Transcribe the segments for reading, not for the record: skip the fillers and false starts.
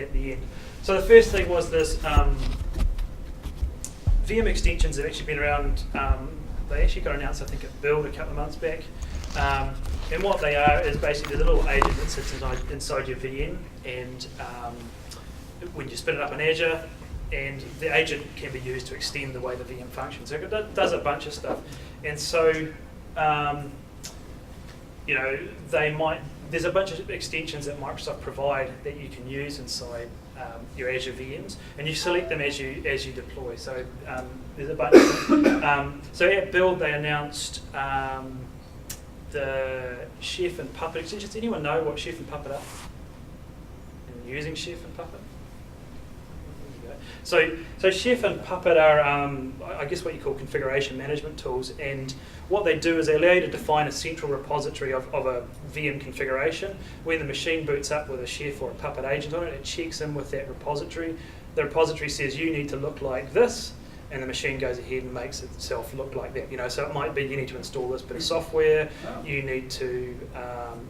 at the end. So the first thing was this VM extensions have actually been around. They actually got announced, I think, at Build a couple of months back. And what they are is basically the little agent that sits inside your VM, and when you spin it up in Azure, and the agent can be used to extend the way the VM functions. So it does a bunch of stuff. And so, there's a bunch of extensions that Microsoft provide that you can use inside your Azure VMs, and you select them as you deploy. So there's a bunch of them. So at Build, they announced the Chef and Puppet extensions. Anyone know what Chef and Puppet are? And using Chef and Puppet? So Chef and Puppet are, I guess, what you call configuration management tools, and what they do is they allow you to define a central repository of a VM configuration. When the machine boots up with a Chef or a Puppet agent on it, it checks in with that repository. The repository says you need to look like this, and the machine goes ahead and makes itself look like that. So it might be you need to install this bit of software, you need to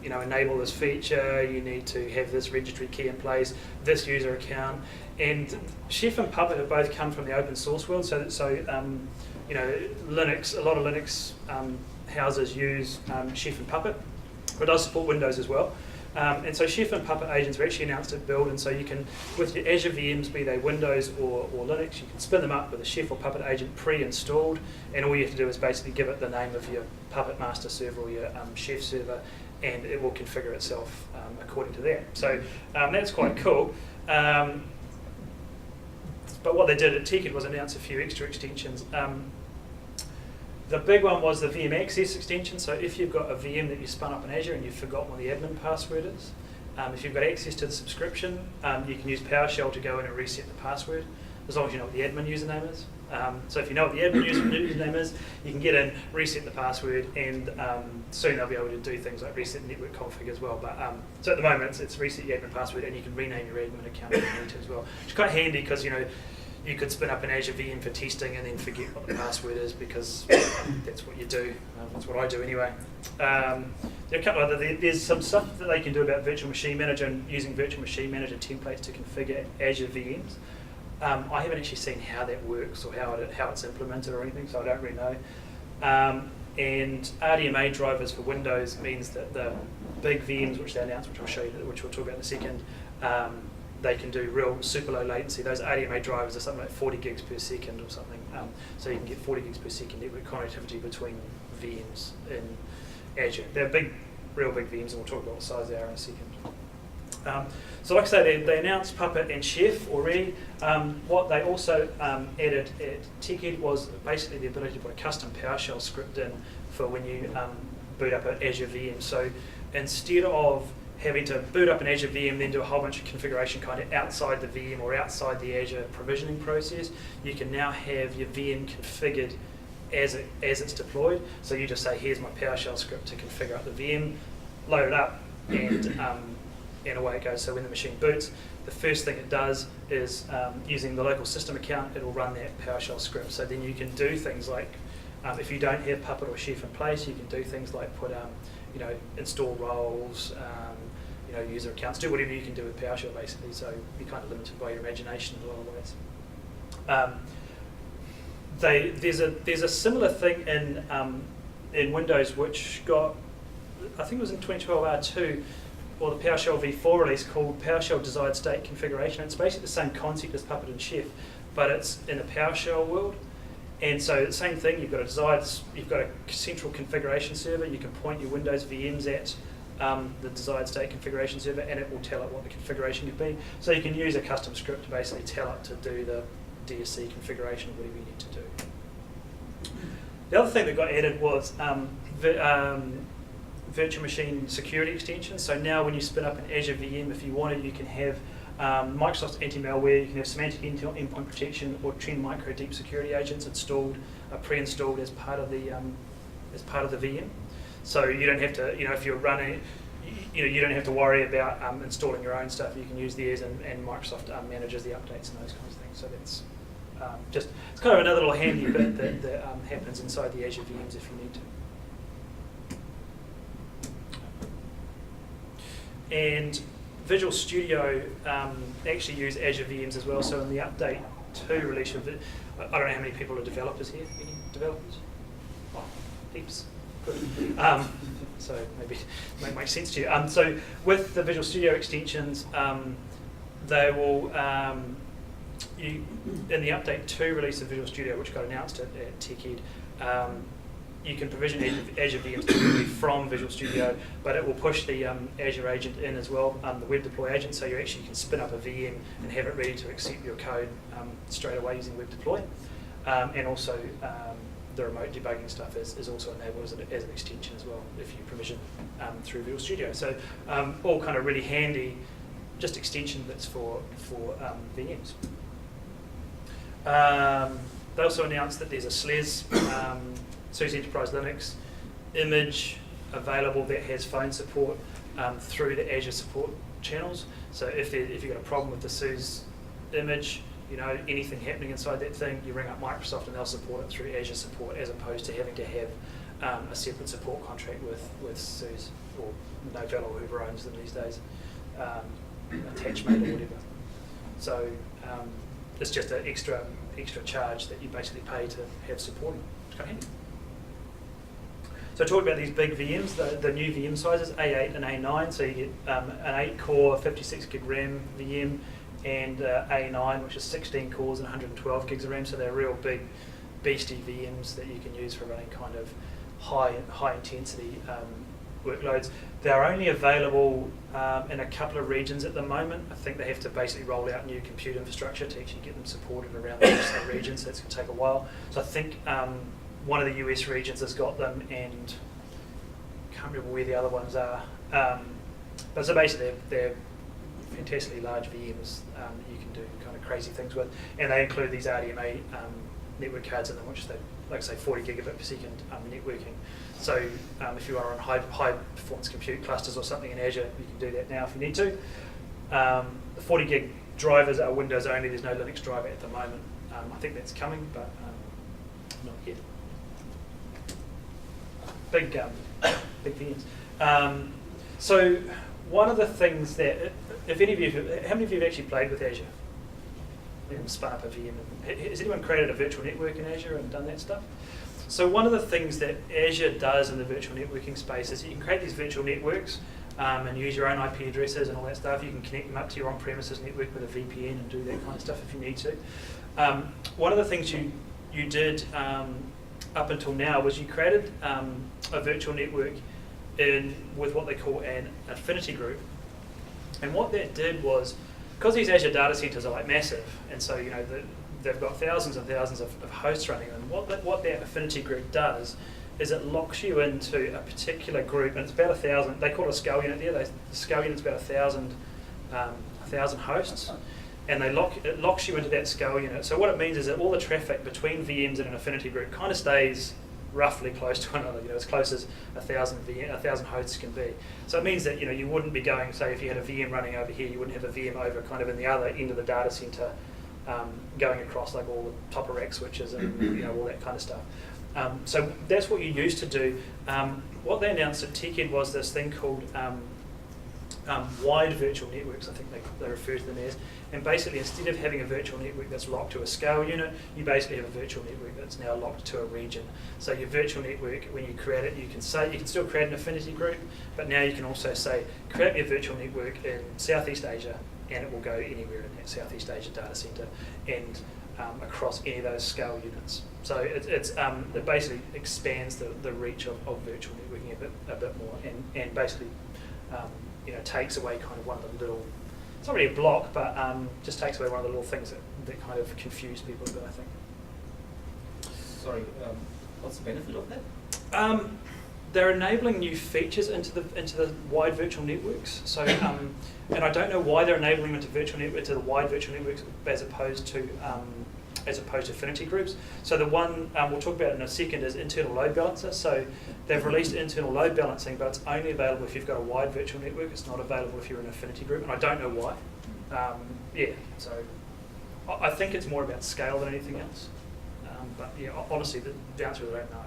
enable this feature, you need to have this registry key in place, this user account. And Chef and Puppet have both come from the open source world. So Linux, a lot of Linux houses use Chef and Puppet, but it does support Windows as well. And so Chef and Puppet agents were actually announced at Build, and so you can, with your Azure VMs, be they Windows or Linux, you can spin them up with a Chef or Puppet agent pre-installed, and all you have to do is basically give it the name of your Puppet master server or your Chef server, and it will configure itself according to that. So that's quite cool. But what they did at TechEd was announce a few extra extensions. The big one was the VM access extension. So if you've got a VM that you spun up in Azure and you've forgotten what the admin password is, if you've got access to the subscription, you can use PowerShell to go in and reset the password, as long as you know what the admin username is. So if you know what the admin username is, you can get in, reset the password, and soon they'll be able to do things like reset network config as well. But so at the moment, it's reset your admin password, and you can rename your admin account if you need to as well. It's quite handy because you could spin up an Azure VM for testing and then forget what the password is, because that's what you do. That's what I do anyway. There are a couple other. There's some stuff that they can do about Virtual Machine Manager and using Virtual Machine Manager templates to configure Azure VMs. I haven't actually seen how that works or how it's implemented or anything, so I don't really know. And RDMA drivers for Windows means that the big VMs which they announced, which I'll show you, which we'll talk about in a second, they can do real super low latency. Those RDMA drivers are something like 40 gigs per second or something. So you can get 40 gigs per second network connectivity between VMs in Azure. They're real big VMs, and we'll talk about what size they are in a second. So like I say, they announced Puppet and Chef already. What they also added at TechEd was basically the ability to put a custom PowerShell script in for when you boot up an Azure VM. So instead of having to boot up an Azure VM, then do a whole bunch of configuration kind of outside the VM or outside the Azure provisioning process, you can now have your VM configured as it's deployed. So you just say, here's my PowerShell script to configure up the VM, load it up, and away it goes. So when the machine boots, the first thing it does is, using the local system account, it will run that PowerShell script. So then you can do things like, if you don't have Puppet or Chef in place, you can do things like put, install roles, user accounts, do whatever you can do with PowerShell basically. So you're kind of limited by your imagination in a lot of ways. There's a similar thing in Windows, which got, I think it was in 2012 R2, or the PowerShell v4 release, called PowerShell Desired State Configuration. It's basically the same concept as Puppet and Chef, but it's in a PowerShell world. And so the same thing, you've got a central configuration server. You can point your Windows VMs at the desired state configuration server, and it will tell it what the configuration could be. So you can use a custom script to basically tell it to do the DSC configuration of whatever you need to do. The other thing that got added was virtual machine security extensions. So now when you spin up an Azure VM, if you wanted, you can have Microsoft's anti-malware, you can have semantic endpoint protection or Trend Micro deep security agents installed, pre-installed as part of the VM. So you don't have to, if you're running, you don't have to worry about installing your own stuff. You can use theirs, and Microsoft manages the updates and those kinds of things. So that's it's kind of another little handy bit that happens inside the Azure VMs if you need to. And Visual Studio actually use Azure VMs as well. So in the update 2 release of it, I don't know how many people are developers here. Any developers? Oh, heaps. Good. So maybe it might make sense to you. So with the Visual Studio extensions, they will, in the update 2 release of Visual Studio, which got announced at TechEd, you can provision Azure VMs directly from Visual Studio, but it will push the Azure agent in as well, the web deploy agent, so you actually can spin up a VM and have it ready to accept your code straight away using web deploy. And also the remote debugging stuff is also enabled as an extension as well if you provision through Visual Studio. So all kind of really handy, just extension that's for VMs. They also announced that there's a SLES, SUSE Enterprise Linux image available that has phone support through the Azure support channels. So if you've got a problem with the SUSE image, anything happening inside that thing, you ring up Microsoft and they'll support it through Azure support, as opposed to having to have a separate support contract with SUSE or Novell or whoever owns them these days, Attachmate or whatever. So it's just an extra charge that you basically pay to have support. It's kind of handy. So I talked about these big VMs, the new VM sizes, A8 and A9. So you get an 8-core, 56 gig RAM VM, and A9, which is 16 cores and 112 gigs of RAM. So they're real big, beastie VMs that you can use for running kind of high intensity workloads. They're only available in a couple of regions at the moment. I think they have to basically roll out new compute infrastructure to actually get them supported around the rest of the regions. So it's going to take a while. So I think one of the US regions has got them, and I can't remember where the other ones are. But so basically they're fantastically large VMs that you can do kind of crazy things with, and they include these RDMA network cards in them, which they, like I say, 40 gigabit per second networking. So if you are on high performance compute clusters or something in Azure, you can do that now if you need to. The 40 gig drivers are Windows only. There's no Linux driver at the moment. I think that's coming, but not yet. Big VMs. So one of the things that, if any of you, how many of you have actually played with Azure? Spun up a VM. Has anyone created a virtual network in Azure and done that stuff? So one of the things that Azure does in the virtual networking space is you can create these virtual networks and use your own IP addresses and all that stuff. You can connect them up to your on-premises network with a VPN and do that kind of stuff if you need to. One of the things you did up until now was you created a virtual network with what they call an affinity group. And what that did was, because these Azure data centers are like massive, and so they've got thousands and thousands of hosts running them. What that affinity group does is it locks you into a particular group, and it's about 1,000. They call it a scale unit there. The scale unit's about 1,000 hosts, and it locks you into that scale unit. So what it means is that all the traffic between VMs in an affinity group kind of stays roughly close to one another, as close as 1,000 hosts can be. So it means that you wouldn't be going, say, if you had a VM running over here, you wouldn't have a VM over kind of in the other end of the data center, going across like all the top of rack switches and all that kind of stuff. So that's what you used to do. What they announced at TechEd was this thing called wide virtual networks, I think they refer to them as. And basically, instead of having a virtual network that's locked to a scale unit, you basically have a virtual network that's now locked to a region. So your virtual network, when you create it, you can still create an affinity group, but now you can also say, create me a virtual network in Southeast Asia, and it will go anywhere in that Southeast Asia data center and across any of those scale units. So it basically expands the reach of virtual networking a bit more, and basically takes away kind of one of the little, it's not really a block, but just takes away one of the little things that kind of confuse people a bit, I think. Sorry, what's the benefit of that? They're enabling new features into the wide virtual networks. So, and I don't know why they're enabling them into the wide virtual networks as opposed to affinity groups. So the one we'll talk about in a second is internal load balancer. So they've released internal load balancing, but it's only available if you've got a wide virtual network. It's not available if you're an affinity group, and I don't know why. So I think it's more about scale than anything else. But yeah, honestly, the answer is I don't know.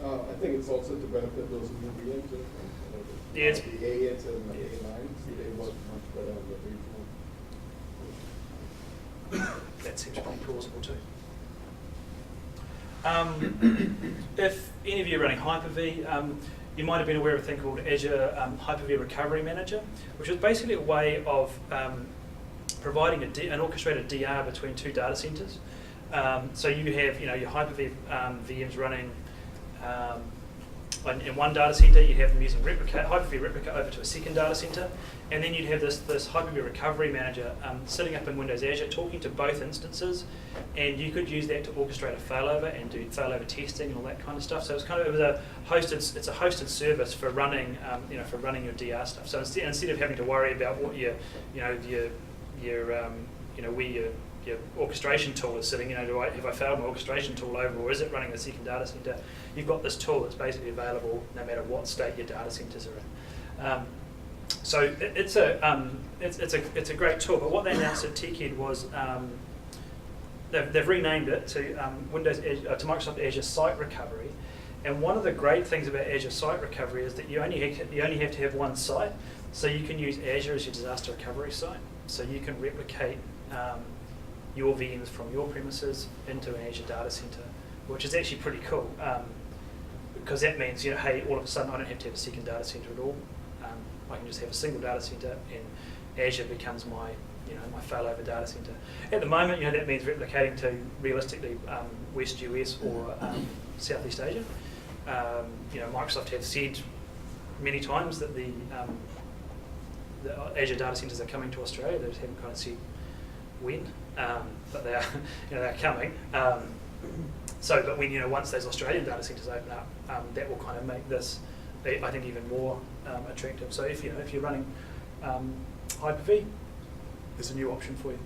I think it's also to benefit those new VMs. Yeah, it's, the A8s and the A9s, they work much better on the regional. that seems pretty plausible too. If any of you are running Hyper-V, you might have been aware of a thing called Azure Hyper-V Recovery Manager, which is basically a way of providing an orchestrated DR between two data centers. So you have your Hyper-V VMs running in one data center, you'd have them using Hyper-V Replica over to a second data center, and then you'd have this Hyper-V Recovery Manager sitting up in Windows Azure talking to both instances, and you could use that to orchestrate a failover and do failover testing and all that kind of stuff. So it's kind of a hosted service for running your DR stuff. So instead of having to worry about what where your orchestration tool is sitting, have I failed my orchestration tool over, or is it running the second data center? You've got this tool that's basically available no matter what state your data centers are in. So it's a great tool. But what they announced at TechEd was they've renamed it to to Microsoft Azure Site Recovery. And one of the great things about Azure Site Recovery is that you only have to have one site, so you can use Azure as your disaster recovery site. So you can replicate your VMs from your premises into an Azure data center, which is actually pretty cool, because that means, hey, all of a sudden I don't have to have a second data center at all. I can just have a single data center, and Azure becomes my failover data center. At the moment, that means replicating to realistically West US or Southeast Asia. Microsoft have said many times that the Azure data centers are coming to Australia. They just haven't kind of said when, but they are, they're coming. But when once those Australian data centers open up, that will kind of make this, I think, even more attractive. So if you're running Hyper-V, there's a new option for you.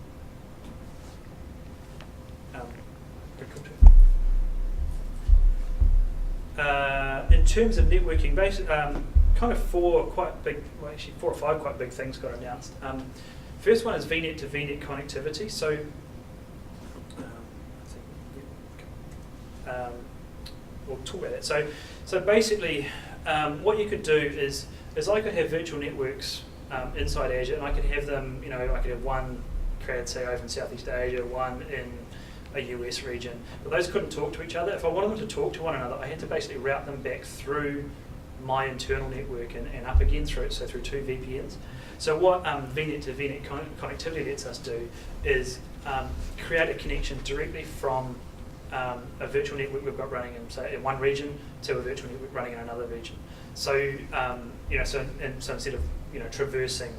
Pretty cool too. In terms of networking, kind of four or five quite big things got announced. First one is VNet to VNet connectivity. So, we'll talk about that. So basically, what you could do is I could have virtual networks inside Azure, and I could have them. I could have one CRAD, say, over in Southeast Asia, one in a US region, but those couldn't talk to each other. If I wanted them to talk to one another, I had to basically route them back through my internal network and up again through two VPNs. So what VNet to VNet connectivity lets us do is create a connection directly from a virtual network we've got running in one region to a virtual network running in another region. So so instead of traversing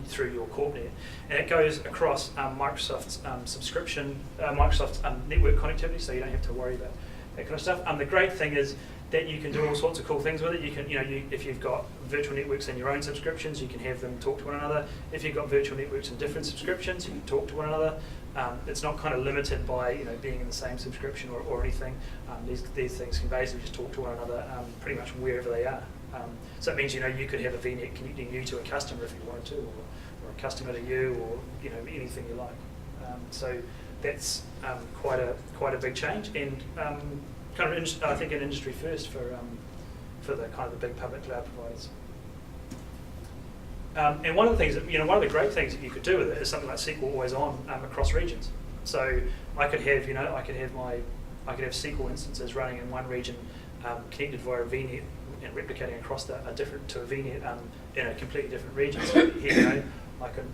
through your CorpNet, and it goes across Microsoft's Microsoft's network connectivity, so you don't have to worry about that kind of stuff. The great thing is that you can do all sorts of cool things with it. You can, if you've got virtual networks in your own subscriptions, you can have them talk to one another. If you've got virtual networks in different subscriptions, you can talk to one another. It's not kind of limited by being in the same subscription or anything. These things can basically just talk to one another pretty much wherever they are. So it means you could have a VNet connecting you to a customer if you wanted to, or a customer to you, or anything you like. So that's quite a big change, and kind of I think an industry first for the kind of the big public cloud providers. And one of the things that one of the great things that you could do with it is something like SQL Always On across regions. So I could have I could have SQL instances running in one region, connected via a VNet and replicating across to a VNet in a completely different region. So here I can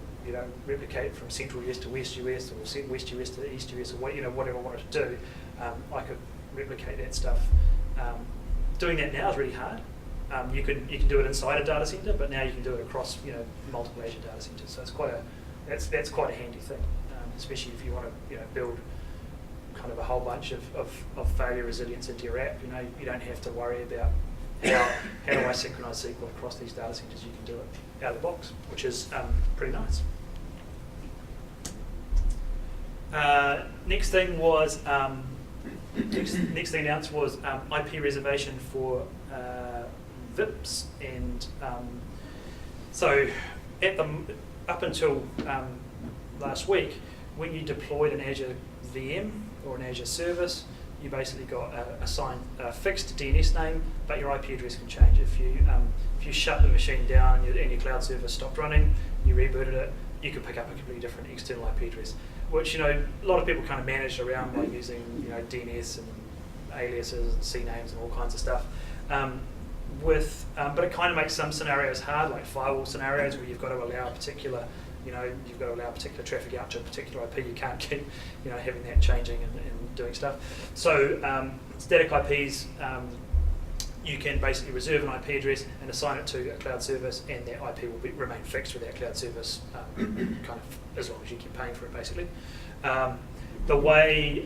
replicate from Central US to West US, or West US to East US, or whatever I wanted to do. I could replicate that stuff. Doing that now is really hard. You can do it inside a data center, but now you can do it across multiple Azure data centers. So it's that's quite a handy thing, especially if you want to build kind of a whole bunch of failure resilience into your app. You don't have to worry about how do I synchronize SQL across these data centers. You can do it out of the box, which is pretty nice. Next thing was next thing announced was IP reservation for VIPs, and so up until last week, when you deployed an Azure VM or an Azure service, you basically got a fixed DNS name, but your IP address can change. If you shut the machine down and your cloud server stopped running, you rebooted it, you could pick up a completely different external IP address, which a lot of people kind of managed around by using DNS and aliases and CNAMEs and all kinds of stuff. But it kind of makes some scenarios hard, like firewall scenarios where you've got to allow particular traffic out to a particular IP. You can't keep having that changing and doing stuff. So static IPs, you can basically reserve an IP address and assign it to a cloud service, and that IP will remain fixed with that cloud service kind of as long as you keep paying for it, basically. The way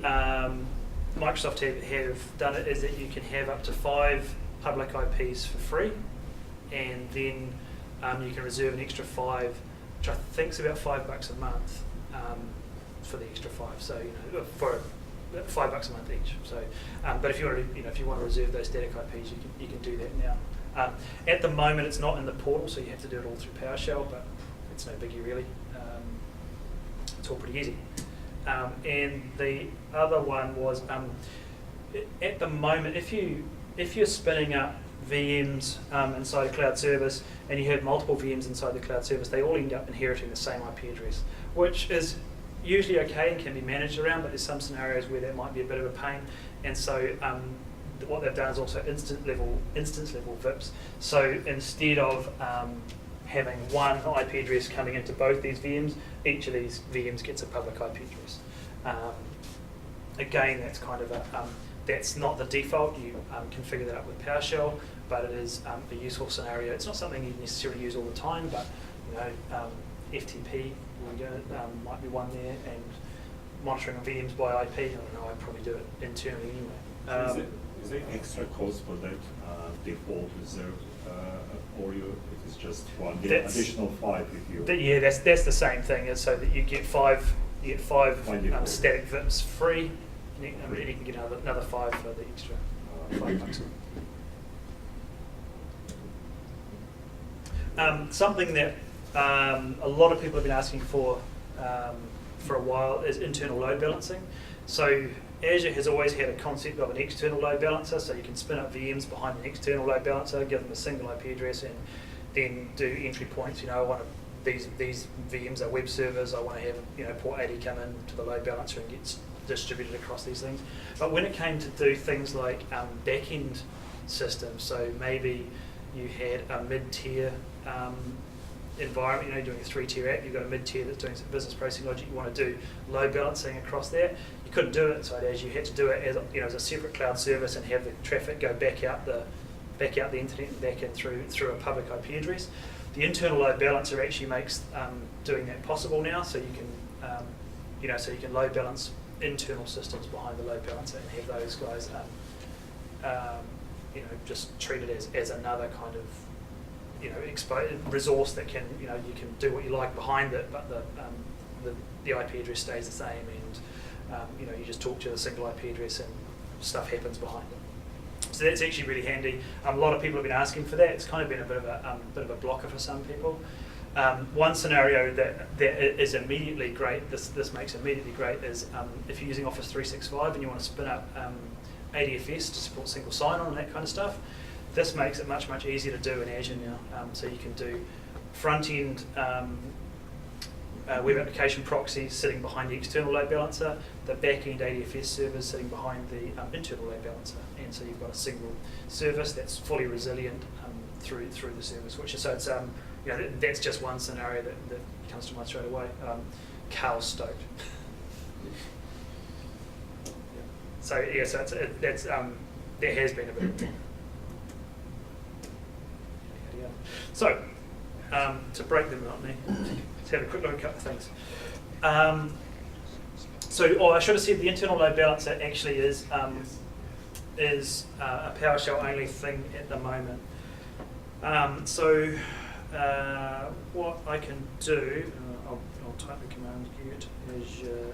Microsoft have done it is that you can have up to 5 public IPs for free, and then you can reserve an extra 5, which I think is about $5 a month for the extra 5. So for $5 a month each. So, but if you want to, if you want to reserve those static IPs, you can do that now. At the moment, it's not in the portal, so you have to do it all through PowerShell, but it's no biggie really. It's all pretty easy. And the other one was at the moment, if you're spinning up VMs inside a cloud service and you have multiple VMs inside the cloud service, they all end up inheriting the same IP address, which is usually okay and can be managed around, but there's some scenarios where that might be a bit of a pain. And so what they've done is also instance level VIPs. So instead of having one IP address coming into both these VMs, each of these VMs gets a public IP address. Again, that's kind of that's not the default. You configure that up with PowerShell, but it is a useful scenario. It's not something you necessarily use all the time, but FTP might be one there, and monitoring VMs by IP. I don't know. I'd probably do it internally anyway. Is there extra cost for that default reserve for you? If it's just one, get additional 5 if you. Yeah, that's the same thing. Is so that you get 5 static VIPs free. And you can get another 5 for the extra $5. Something that a lot of people have been asking for a while is internal load balancing. So Azure has always had a concept of an external load balancer, so you can spin up VMs behind an external load balancer, give them a single IP address, and then do entry points. I want these VMs are web servers. I want to have port 80 come in to the load balancer and get distributed across these things. But when it came to do things like back-end systems, so maybe you had a mid-tier environment, doing a 3-tier app, you've got a mid-tier that's doing some business processing logic, you want to do load balancing across that, you couldn't do it inside Azure. You had to do it as a separate cloud service and have the traffic go back out the internet and back in through a public IP address. The internal load balancer actually makes doing that possible now, so you can so you can load balance internal systems behind the load balancer and have those guys just treated as another kind of resource that can you can do what you like behind it, but the IP address stays the same, and you just talk to the single IP address and stuff happens behind it. So that's actually really handy. A lot of people have been asking for that. It's kind of been a bit of a blocker for some people. One scenario that is immediately great, this makes immediately great, is if you're using Office 365 and you want to spin up ADFS to support single sign-on and that kind of stuff. This makes it much, much easier to do in Azure now. So you can do front-end web application proxies sitting behind the external load balancer, the back-end ADFS servers sitting behind the internal load balancer, and so you've got a single service that's fully resilient through the service. It's that's just one scenario that comes to mind straight away. Carl's stoked. So yeah, so there has been a bit of. So, to break the monotony, let's have a quick look at a couple of things. I should have said the internal load balancer actually is a PowerShell only thing at the moment. What I can do, I'll type the command get Azure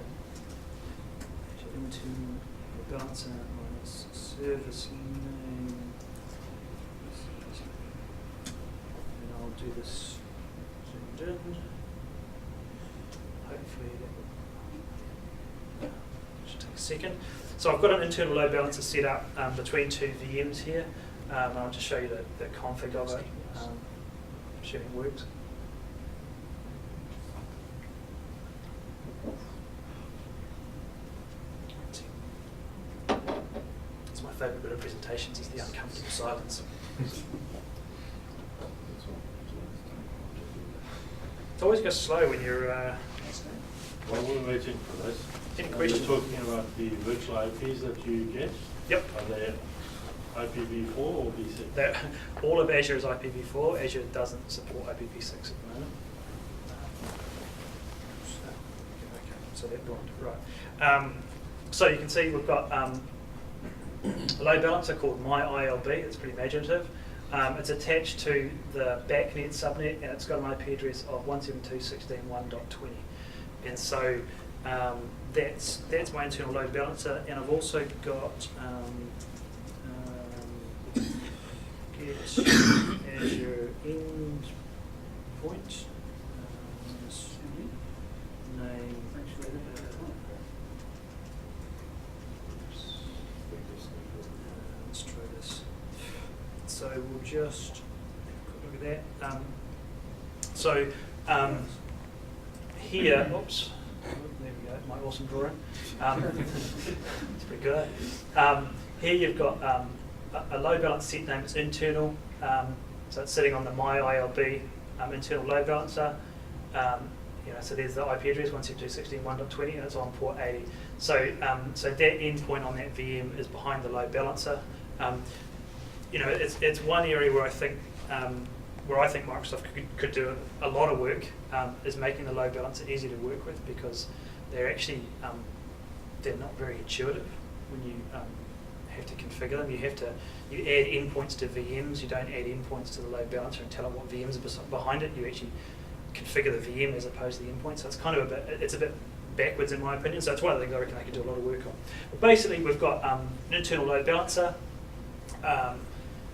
internal load balancer minus service name. I'll do this zoomed in. Hopefully that should take a second. So I've got an internal load balancer set up between two VMs here. I'll just show you the config of it, assuming it works. It's my favourite bit of presentations, is the uncomfortable silence. It always goes slow when you're... While we're waiting for this, Any you're questions? talking about the virtual IPs that you get. Yep. Are they IPv4 or v6? All of Azure is IPv4. Azure doesn't support IPv6 at the moment. So that one, right. So you can see we've got a load balancer called MyILB. It's pretty imaginative. It's attached to the backnet subnet, and it's got an IP address of 172.16.1.20. And so that's my internal load balancer. And I've also got get Azure endpoint name. Let's try this. So we'll just look at that. Here, oops, there we go, my awesome drawing. It's pretty good. Here you've got a load balance set name. It's internal, so it's sitting on the MyILB internal load balancer. So there's the IP address 172.16.1.20, and it's on port 80. So that endpoint on that VM is behind the load balancer. It's one area where I think Microsoft could do a lot of work, is making the load balancer easy to work with, because they're actually they're not very intuitive when you have to configure them. You add endpoints to VMs. You don't add endpoints to the load balancer and tell it what VMs are behind it. You actually configure the VM as opposed to the endpoint. So it's kind of a bit backwards in my opinion. So it's one of the things I reckon they could do a lot of work on. But basically, we've got an internal load balancer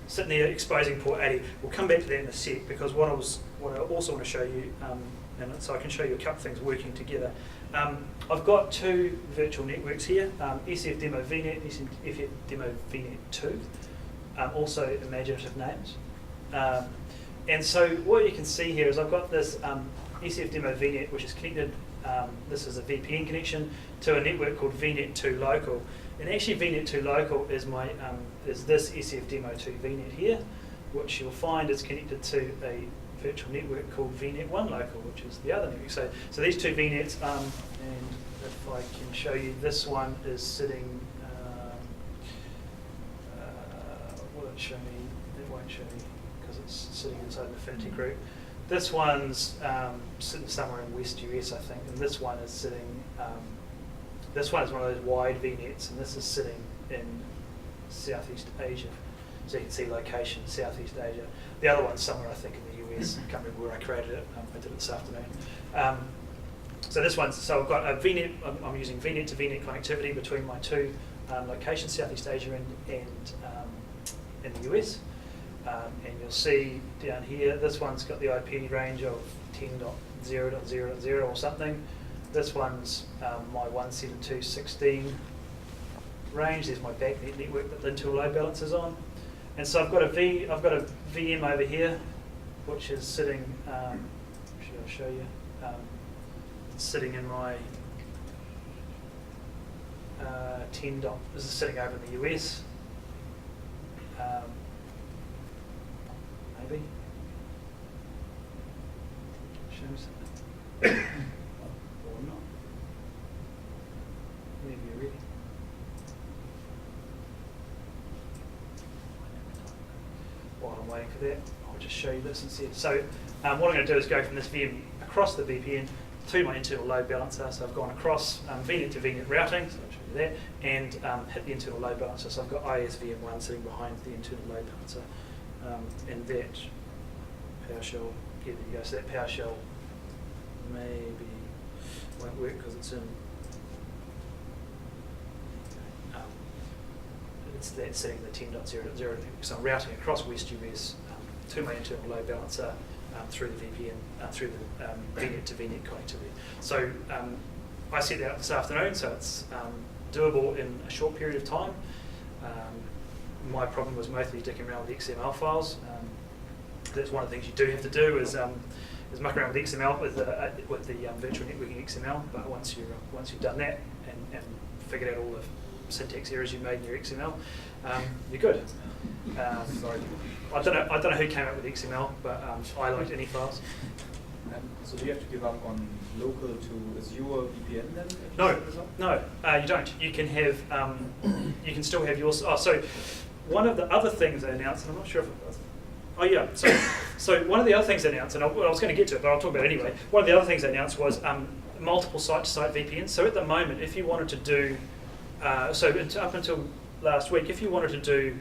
sitting there exposing port 80. We'll come back to that in a sec, because what I also want to show you, and so I can show you a couple of things working together. I've got two virtual networks here, SFDemo VNet, SFDemo VNet 2, also imaginative names. And so what you can see here is I've got this SFDemo VNet, which is connected, this is a VPN connection, to a network called VNet 2 Local. And actually VNet 2 Local is is this SFDemo 2 VNet here, which you'll find is connected to a virtual network called VNet 1 Local, which is the other network. So these two VNets, and if I can show you, this one is sitting, will it show me? It won't show me, because it's sitting inside an Affinity group. This one's sitting somewhere in West US, I think, and this one is sitting, this one is one of those wide VNets, and this is sitting in Southeast Asia. So you can see location, Southeast Asia. The other one's somewhere, I think, in the US. I can't remember where I created it. I did it this afternoon. So this one's, so I've got a VNet, I'm using VNet to VNet connectivity between my two locations, Southeast Asia and in the US. And you'll see down here, this one's got the IP range of 10.0.0.0 or something. This one's my 172.16 range. There's my backnet network that the internal load balancer's on. And so I've got a VM over here, which is sitting, actually I'll show you, it's sitting in my 10. This is sitting over in the US. Maybe. Show me something. Or not. Maybe you're ready. While I'm waiting for that, I'll just show you this instead. So what I'm going to do is go from this VM across the VPN to my internal load balancer. So I've gone across VNet to VNet routing, so I'll show you that, and hit the internal load balancer. So I've got ISVM1 sitting behind the internal load balancer. And that PowerShell, yeah, there you go. So that PowerShell maybe won't work because it's in. It's that setting the 10.0.0. So I'm routing across West US to my internal load balancer through the VPN, through the VNet to VNet connectivity. So I set that up this afternoon. So it's doable in a short period of time. My problem was mostly dicking around with the XML files. That's one of the things you do have to do is muck around with XML with the virtual networking XML. But once you've done that and figured out all the syntax errors you made in your XML, you're good. Sorry. I don't know who came up with XML, but I liked any files. So do you have to give up on local to Azure VPN then? No, you don't. You can have, you can still have yours. Oh, so one of the other things they announced, and I'm not sure if it was. Oh yeah. So one of the other things they announced, and I was going to get to it, but I'll talk about it anyway. One of the other things they announced was multiple site-to-site VPNs. So at the moment, if you wanted to do, up until last week, if you wanted to do,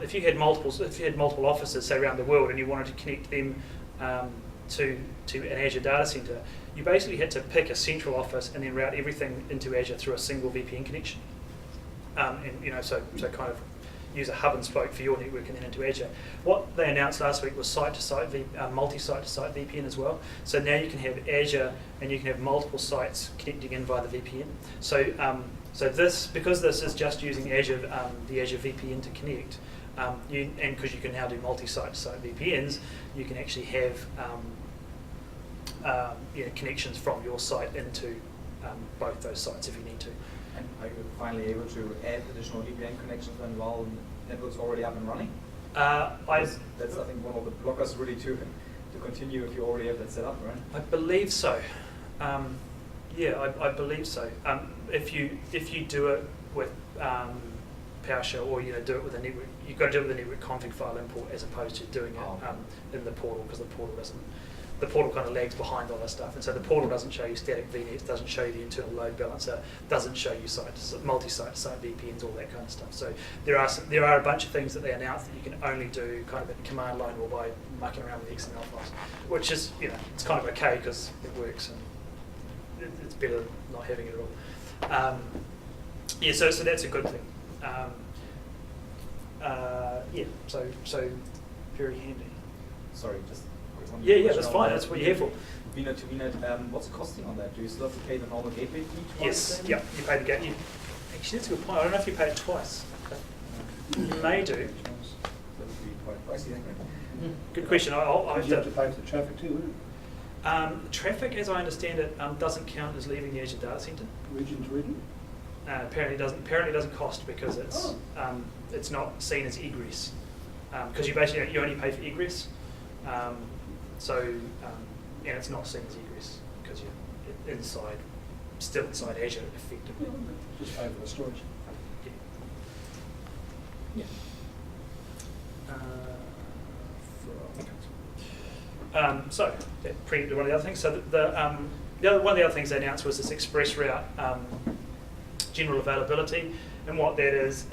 if you had multiple offices, say around the world, and you wanted to connect them to an Azure data center, you basically had to pick a central office and then route everything into Azure through a single VPN connection. And so kind of use a hub and spoke for your network and then into Azure. What they announced last week was site-to-site, multi-site-to-site VPN as well. So now you can have Azure and you can have multiple sites connecting in via the VPN. So because this is just using Azure, the Azure VPN to connect, and because you can now do multi-site-to-site VPNs, you can actually have connections from your site into both those sites if you need to. And are you finally able to add additional VPN connections then while the network's already up and running? That's I think one of the blockers really to continue if you already have that set up, right? I believe so. I believe so. If you do it with PowerShell or do it with a network, you've got to do it with a network config file import as opposed to doing it in the portal, because the portal kind of lags behind all that stuff, and so the portal doesn't show you static VNets, doesn't show you the internal load balancer, doesn't show you multi-site-to-site VPNs, all that kind of stuff. So there are a bunch of things that they announced that you can only do kind of at the command line or by mucking around with the XML files, which is it's kind of okay because it works and it's better than not having it at all. So that's a good thing. So very handy. Sorry, just quick one. Yeah, that's fine. That's what you're here for. VNet to VNet, what's the costing on that? Do you still have to pay the normal gateway fee twice? Yes, yep, you pay the gateway. Actually, that's a good point. I don't know if you pay it twice. You may do. That would be quite pricey, I think. Good question. I'll You have to pay for the traffic too, wouldn't it? Traffic, as I understand it, doesn't count as leaving the Azure data center. Region to region? Apparently it doesn't cost because it's not seen as egress. Because you only pay for egress. And it's not seen as egress because you're still inside Azure effectively. Just pay for the storage. Yeah. So that preempted one of the other things. So one of the other things they announced was this express route general availability, and what that is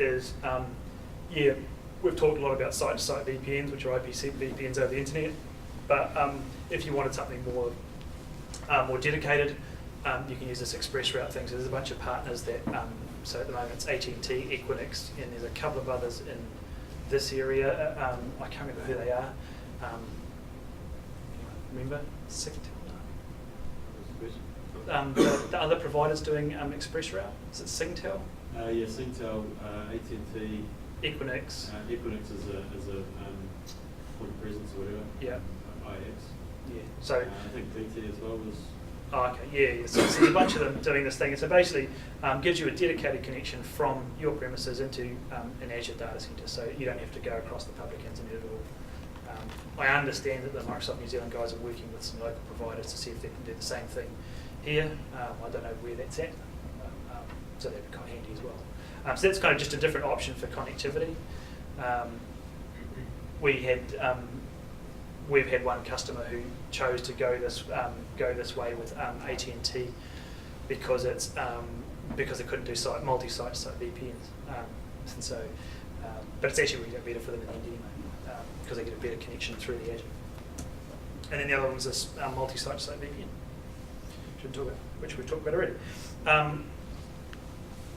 we've talked a lot about site-to-site VPNs, which are IPC VPNs over the internet. But if you wanted something more dedicated, you can use this express route thing. So there's a bunch of partners that. So at the moment it's AT&T, Equinix, and there's a couple of others in this area. I can't remember who they are. Remember? Singtel? The other providers doing express route. Is it Singtel? Yeah, Singtel, AT&T, Equinix. Equinix is a point of presence or whatever. Yeah. IX. Yeah. So I think BT as well was. Oh, okay. Yeah. So there's a bunch of them doing this thing. And so basically, gives you a dedicated connection from your premises into an Azure data center. So you don't have to go across the public internet at all. I understand that the Microsoft New Zealand guys are working with some local providers to see if they can do the same thing here. I don't know where that's at, so that'd be kind of handy as well. So that's kind of just a different option for connectivity. We've had one customer who chose to go this way with AT&T because it couldn't do multi-site VPNs, and so but it's actually really better for them in the end anyway. Because they get a better connection through the Azure. And then the other one's this multi-site VPN, which we've talked about already.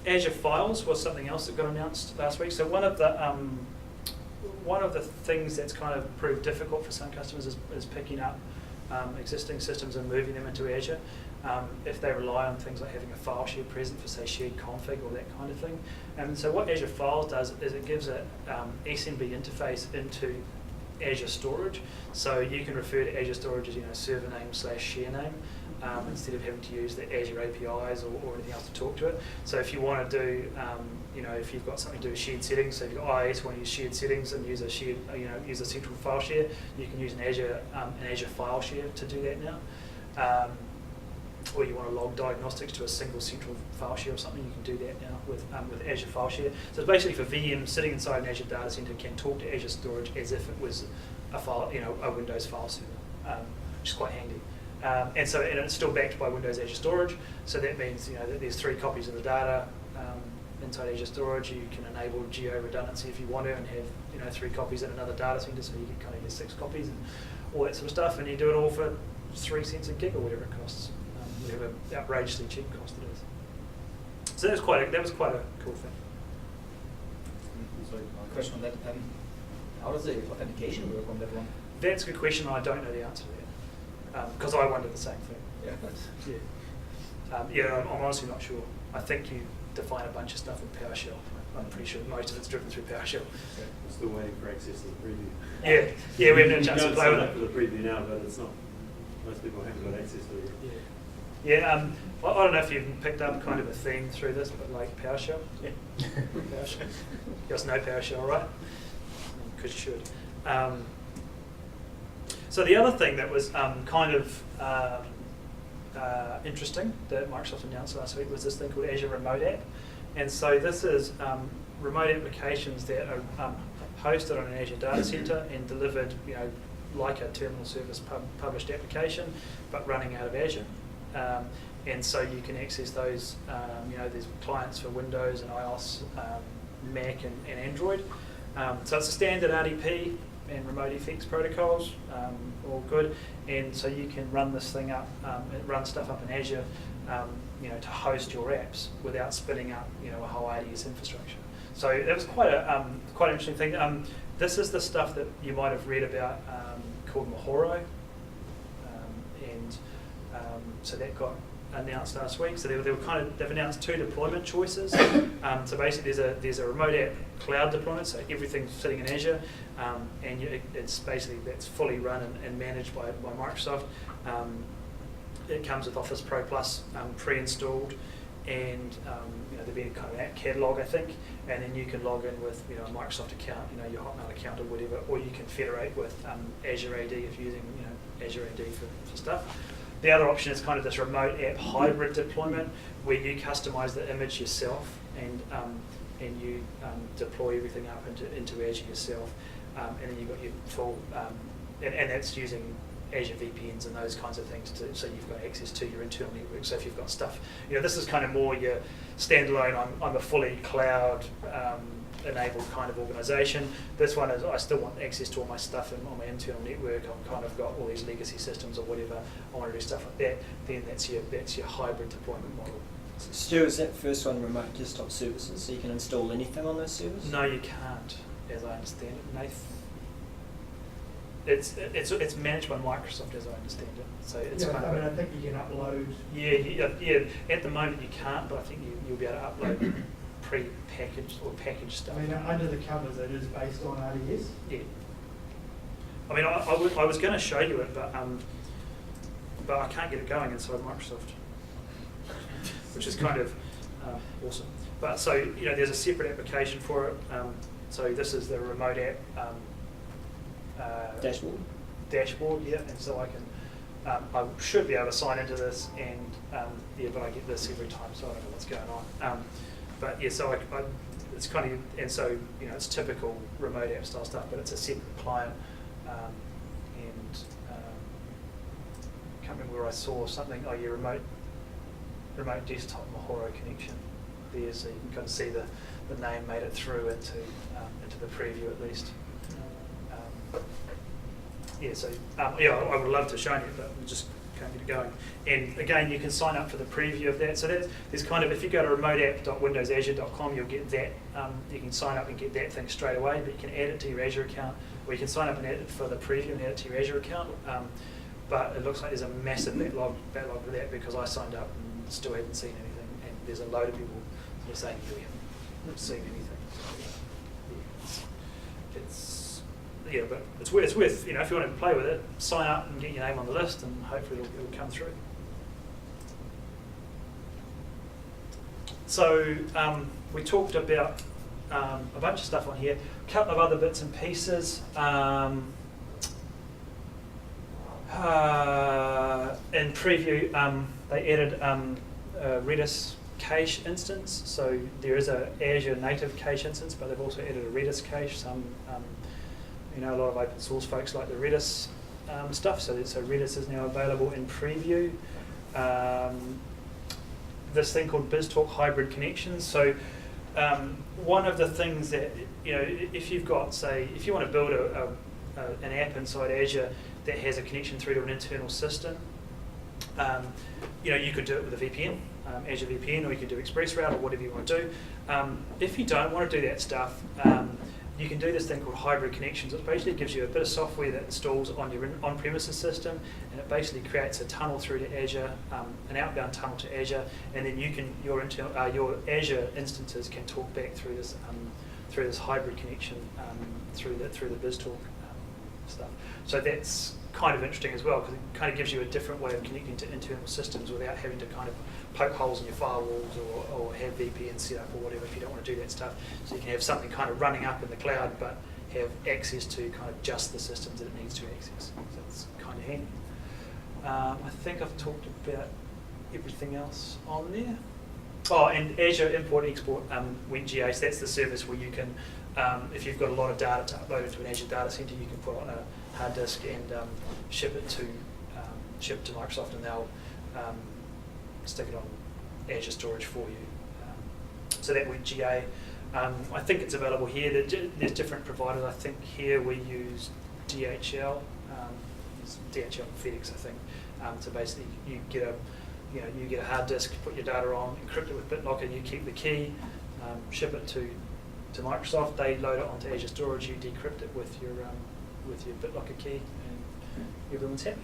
Azure Files was something else that got announced last week. So one of the things that's kind of proved difficult for some customers is picking up existing systems and moving them into Azure. If they rely on things like having a file share present for, say, shared config or that kind of thing. And so what Azure Files does is it gives an SMB interface into Azure Storage. So you can refer to Azure Storage as server name / share name instead of having to use the Azure APIs or anything else to talk to it. So if you want to do, if you've got something to do with shared settings, so if you've got IIS, want to use shared settings and use a shared, use a central file share, you can use an Azure file share to do that now. Or you want to log diagnostics to a single central file share or something, you can do that now with Azure File Share. So it's basically for VMs sitting inside an Azure data center can talk to Azure Storage as if it was a file, a Windows file server, which is quite handy. And it's still backed by Windows Azure Storage. So that means that there's 3 copies of the data inside Azure Storage. You can enable geo redundancy if you want to, and have 3 copies in another data center, so you get kind of get 6 copies and all that sort of stuff. And you do it all for 3 cents a gig or whatever it costs. Whatever outrageously cheap cost it is. So that was quite a cool thing. Sorry, question on that. How does the authentication work on that one? That's a good question. I don't know the answer to that because I wondered the same thing. Yeah. I'm honestly not sure. I think you define a bunch of stuff in PowerShell. I'm pretty sure most of it's driven through PowerShell. Okay. We're still waiting for access to the preview. Yeah, we haven't had a chance to play with it. For the preview now, but it's not. Most people haven't got access to it. Yeah, I don't know if you've picked up kind of a theme through this, but like PowerShell. Yeah. PowerShell. You guys know PowerShell, right? Because you should. So the other thing that was kind of interesting that Microsoft announced last week was this thing called Azure Remote App. And so this is remote applications that are hosted on an Azure data center and delivered, like a terminal service published application, but running out of Azure. And so you can access those, there's clients for Windows and iOS, Mac and Android. So it's a standard RDP and remote FX protocols, all good. And so you can run this thing up, run stuff up in Azure, to host your apps without spinning up, a whole IDS infrastructure. So it was quite an interesting thing. This is the stuff that you might have read about called Mahoro. So that got announced last week. So they've announced 2 deployment choices. So basically, there's a remote app cloud deployment. So everything's sitting in Azure, and it's basically that's fully run and managed by Microsoft. It comes with Office Pro Plus pre-installed, and there'll be a kind of app catalog, I think, and then you can log in with a Microsoft account, your Hotmail account or whatever, or you can federate with Azure AD if you're using Azure AD for stuff. The other option is kind of this remote app hybrid deployment where you customize the image yourself and you deploy everything up into Azure yourself, and then you've got your full, and that's using Azure VPNs and those kinds of things so you've got access to your internal network. So if you've got stuff, this is kind of more your standalone, I'm a fully cloud enabled kind of organisation. This one is I still want access to all my stuff on my internal network. I've kind of got all these legacy systems or whatever. I want to do stuff like that. Then that's your hybrid deployment model. Stu, is that first one remote desktop services, so you can install anything on those servers? No, you can't, as I understand it, Nath. It's managed by Microsoft, as I understand it. So it's kind of. I think you can upload. Yeah. At the moment you can't, but I think you'll be able to upload pre-packaged or packaged stuff. Under the covers, it is based on RDS. Yeah. I was going to show you it, but I can't get it going inside Microsoft, which is kind of awesome. But so there's a separate application for it. So this is the remote app. Dashboard, yeah, and so I can, I should be able to sign into this, and but I get this every time, so I don't know what's going on. But yeah, so it's kind of, and so it's typical remote app style stuff, but it's a separate client, and I can't remember where I saw something. Oh yeah, remote desktop Mahoro connection. There, so you can kind of see the name made it through into the preview at least. I would love to show you, but we just can't get it going. And again, you can sign up for the preview of that. So there's kind of, if you go to remoteapp.windowsazure.com, you'll get that. You can sign up and get that thing straight away, but you can add it to your Azure account, or you can sign up and add it for the preview and add it to your Azure account. but it looks like there's a massive backlog for that because I signed up and still haven't seen anything, and there's a load of people who are saying we haven't seen anything. Yeah, but it's worth, you know, if you want to play with it, sign up and get your name on the list, and hopefully it'll come through. So we talked about a bunch of stuff on here, a couple of other bits and pieces. In preview, they added a Redis cache instance. So there is a Azure native cache instance, but they've also added a Redis cache. You know, a lot of open source folks like the Redis stuff, so Redis is now available in preview. This thing called BizTalk Hybrid Connections. So one of the things that, you know, if you've got, say, if you want to build an app inside Azure that has a connection through to an internal system, you know, you could do it with a VPN, Azure VPN, or you could do ExpressRoute or whatever you want to do. If you don't want to do that stuff, you can do this thing called hybrid connections. It basically gives you a bit of software that installs on your on-premises system, and it basically creates a tunnel through to Azure, an outbound tunnel to Azure, and then you can your Azure instances can talk back through this hybrid connection through the BizTalk stuff. So that's kind of interesting as well, because it kind of gives you a different way of connecting to internal systems without having to kind of poke holes in your firewalls or have VPN set up or whatever if you don't want to do that stuff. So you can have something kind of running up in the cloud but have access to kind of just the systems that it needs to access. So it's kind of handy. I think I've talked about everything else on there. Oh, and Azure Import Export WebGA, so that's the service where you can, if you've got a lot of data to upload into an Azure data center, you can put on a hard disk and ship it to Microsoft, and they'll stick it on Azure storage for you. So that WebGA, I think it's available here. There's different providers. I think here we use DHL, it's DHL and FedEx, I think. So basically, you get a hard disk, put your data on, encrypt it with BitLocker, you keep the key, ship it to Microsoft. They load it onto Azure storage. You decrypt it with your BitLocker key, and everyone's happy.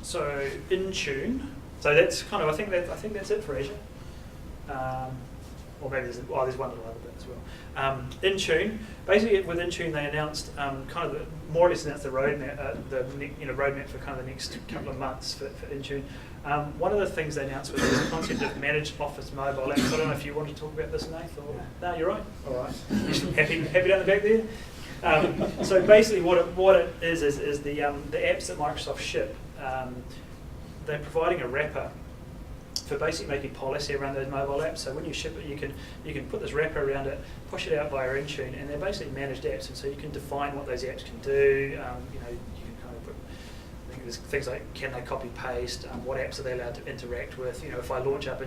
So Intune. So that's kind of I think that's it for Azure. Or maybe there's one little other bit as well. Intune. Basically, with Intune, they announced kind of more or less announced the roadmap, roadmap for kind of the next couple of months for Intune. One of the things they announced was this concept of managed Office mobile apps. I don't know if you want to talk about this, Nath, or no, you're right. All right, happy down the back there. So basically, what it is the apps that Microsoft ship. They're providing a wrapper for basically making policy around those mobile apps. So when you ship it, you can put this wrapper around it, push it out via Intune, and they're basically managed apps. And so you can define what those apps can do. You can kind of put there's things like can they copy paste, what apps are they allowed to interact with. If I launch up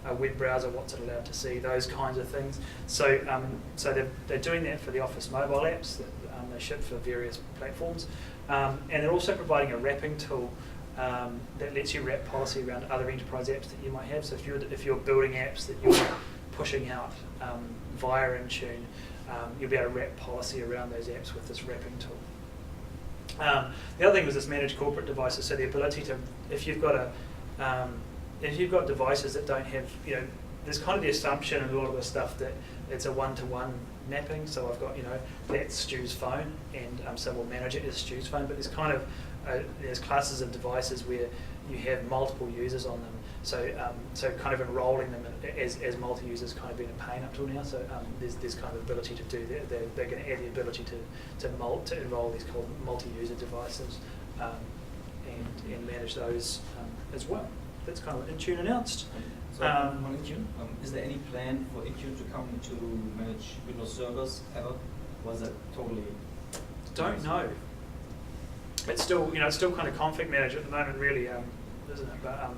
a web browser, what's it allowed to see? Those kinds of things. So they're doing that for the Office mobile apps that they ship for various platforms, and they're also providing a wrapping tool. That lets you wrap policy around other enterprise apps that you might have. So if you're building apps that you're pushing out via Intune, you'll be able to wrap policy around those apps with this wrapping tool. The other thing was this managed corporate devices. So the ability to, if you've got devices that don't have, there's kind of the assumption in a lot of the stuff that it's a one-to-one mapping. So I've got, that's Stu's phone, and so we'll manage it as Stu's phone. But there's kind of there's classes of devices where you have multiple users on them. So kind of enrolling them as multi-users kind of been a pain up till now. So there's kind of ability to do that. They're going to add the ability to enroll these called multi-user devices and manage those as well. That's kind of what Intune announced. So on Intune, is there any plan for Intune to come to manage Windows servers ever? Was that totally? Don't know. It's still, kind of config manager at the moment, really, isn't it? But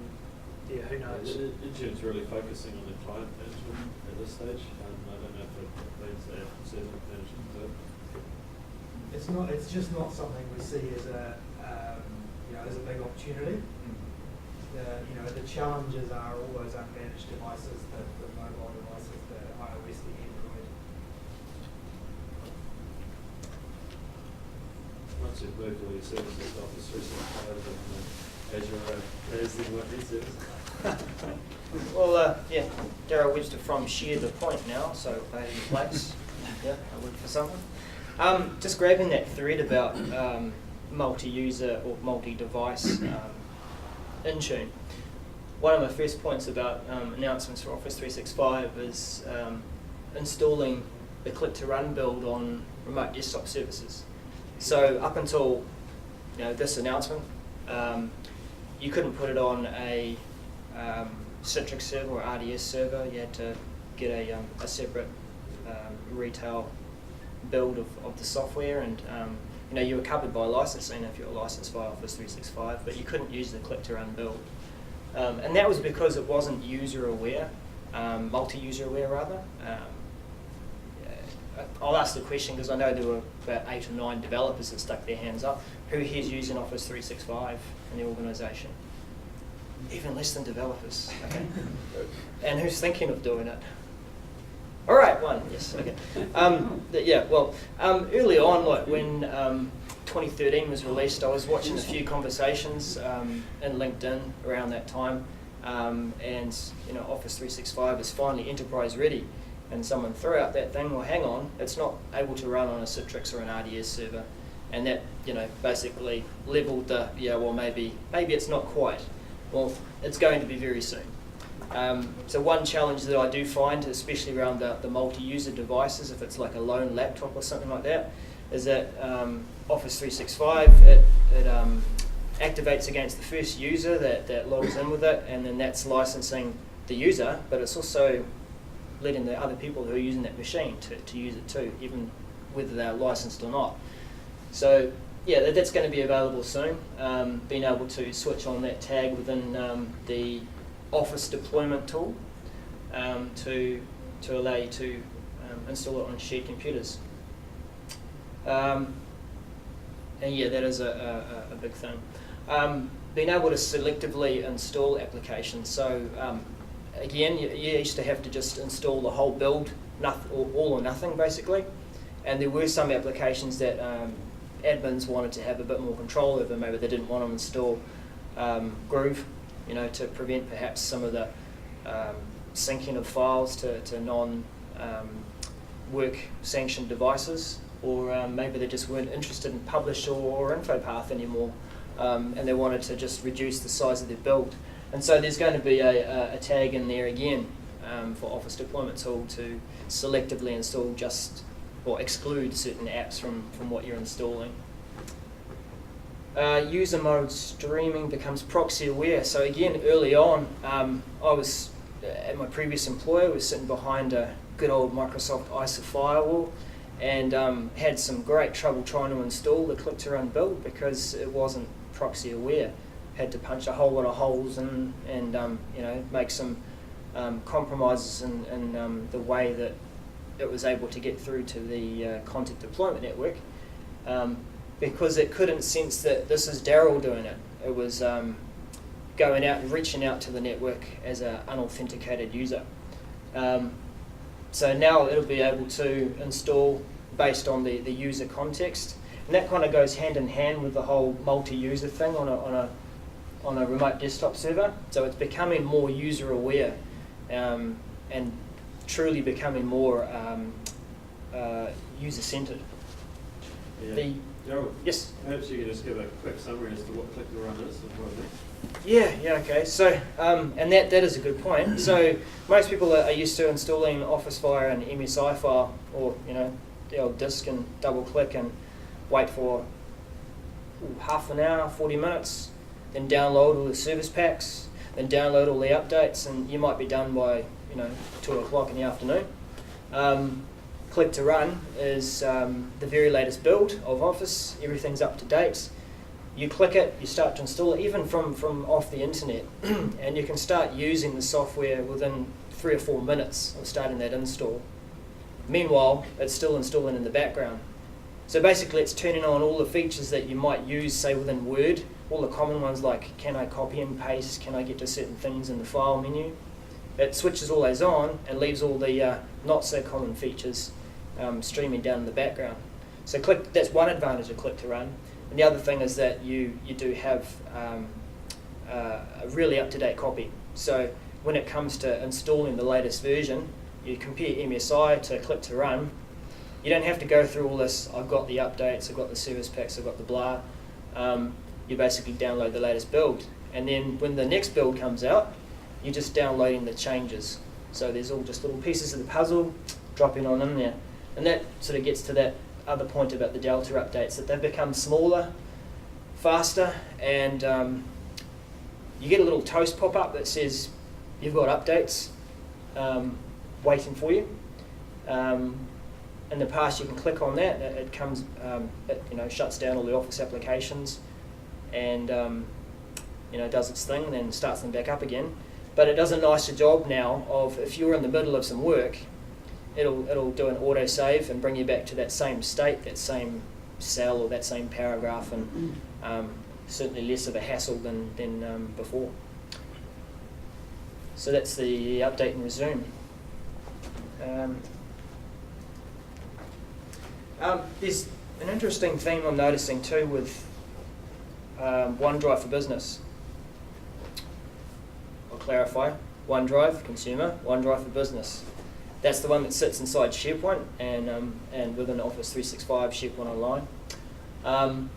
yeah, who knows? Intune's really focusing on the client management at this stage. I don't know if it means they have server management too. It's just not something we see as a big opportunity. The challenges are all those unmanaged devices, the mobile devices, the iOS, the Android. once you've moved all your services to Office 365 and Azure as the working service. Well, yeah, Darryl Webster from shared the point now, so pay in place. Yeah, I work for someone. Just grabbing that thread about multi-user or multi-device Intune. One of my first points about announcements for Office 365 is installing the click-to-run build on remote desktop services. So up until this announcement, you couldn't put it on a Citrix server or RDS server. You had to get a separate retail build of the software, and you were covered by licensing if you were licensed by Office 365, but you couldn't use the click-to-run build. And that was because it wasn't user-aware, multi-user aware rather. I'll ask the question because I know there were about 8 or 9 developers that stuck their hands up. Who here's using Office 365 in the organisation? Even less than developers. Okay. And who's thinking of doing it? All right, one. Yes. Okay. Early on, like when 2013 was released, I was watching a few conversations in LinkedIn around that time, and Office 365 is finally enterprise ready. And someone threw out that thing, well, hang on, it's not able to run on a Citrix or an RDS server. And that, basically leveled the, maybe it's not quite. Well, it's going to be very soon. So one challenge that I do find, especially around the multi-user devices, if it's like a lone laptop or something like that, is that Office 365, it activates against the first user that logs in with it, and then that's licensing the user, but it's also letting the other people who are using that machine to use it too, even whether they're licensed or not. So yeah, that's going to be available soon. Being able to switch on that tag within the Office deployment tool to allow you to install it on shared computers. And yeah, that is a big thing. Being able to selectively install applications. So again, you used to have to just install the whole build, all or nothing basically. And there were some applications that admins wanted to have a bit more control over. Maybe they didn't want to install Groove, to prevent perhaps some of the syncing of files to non-work sanctioned devices, or maybe they just weren't interested in Publish or InfoPath anymore, and they wanted to just reduce the size of their build. And so there's going to be a tag in there again for Office Deployment Tool to selectively install or exclude certain apps from what you're installing. User mode streaming becomes proxy aware. So again, early on, I was at my previous employer, was sitting behind a good old Microsoft ISA firewall, and had some great trouble trying to install the click-to-run build because it wasn't proxy aware. Had to punch a whole lot of holes and make some compromises in the way that it was able to get through to the content deployment network, because it couldn't sense that this is Darryl doing it. It was going out and reaching out to the network as an unauthenticated user. So now it'll be able to install based on the user context, and that kind of goes hand in hand with the whole multi-user thing on a remote desktop server. So it's becoming more user aware and truly becoming more user centered. Yeah. Darryl, yes? Perhaps you could just give a quick summary as to what click-to-run is and what it means. Yeah, okay. So, and that is a good point. So most people are used to installing Office via an MSI file, or the old disk, and double click and wait for half an hour, 40 minutes, then download all the service packs, then download all the updates, and you might be done by 2 o'clock in the afternoon. Click to run is the very latest build of Office. Everything's up to date. You click it, you start to install it, even from off the internet, and you can start using the software within 3 or 4 minutes of starting that install. Meanwhile, it's still installing in the background. So basically it's turning on all the features that you might use, say within Word, all the common ones like can I copy and paste, can I get to certain things in the file menu. It switches all those on and leaves all the not so common features streaming down in the background. So that's one advantage of click to run. And the other thing is that you do have a really up-to-date copy. So when it comes to installing the latest version, you compare MSI to click to run. You don't have to go through all this, I've got the updates, I've got the service packs, I've got the blah. You basically download the latest build. And then when the next build comes out, you're just downloading the changes. So there's all just little pieces of the puzzle dropping on in there. And that sort of gets to that other point about the Delta updates, that they've become smaller, faster, and you get a little toast pop-up that says you've got updates waiting for you. In the past, you can click on that. It comes, it shuts down all the Office applications, and does its thing, and then starts them back up again. But it does a nicer job now of, if you're in the middle of some work, it'll do an auto save and bring you back to that same state, that same cell or that same paragraph, and certainly less of a hassle than before. So that's the update and resume. There's an interesting theme I'm noticing too with OneDrive for Business. I'll clarify. OneDrive Consumer, OneDrive for Business. That's the one that sits inside SharePoint and within Office 365, SharePoint Online.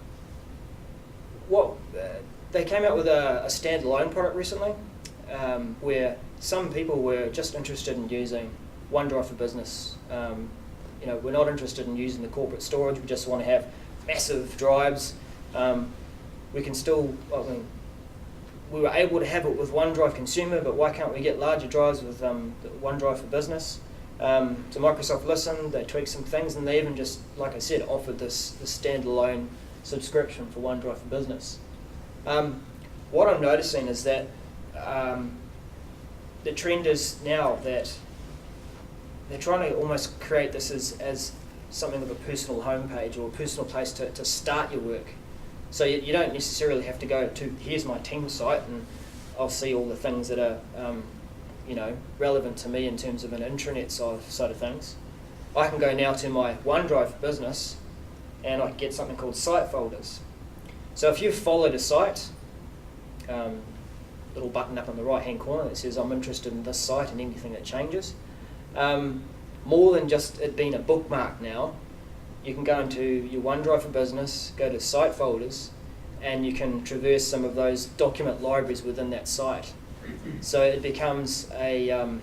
They came out with a standalone product recently, where some people were just interested in using OneDrive for Business. We're not interested in using the corporate storage. We just want to have massive drives. We can still, we were able to have it with OneDrive Consumer, but why can't we get larger drives with OneDrive for Business? So Microsoft listened, they tweaked some things, and they even just, like I said, offered this standalone subscription for OneDrive for Business. What I'm noticing is that the trend is now that they're trying to almost create this as something of a personal homepage or a personal place to start your work. So you don't necessarily have to go to, here's my team site and I'll see all the things that are relevant to me in terms of an intranet side of things. I can go now to my OneDrive for Business and I can get something called site folders. So if you've followed a site, little button up on the right hand corner that says I'm interested in this site and anything that changes. More than just it being a bookmark now, you can go into your OneDrive for Business, go to site folders, and you can traverse some of those document libraries within that site. So it becomes a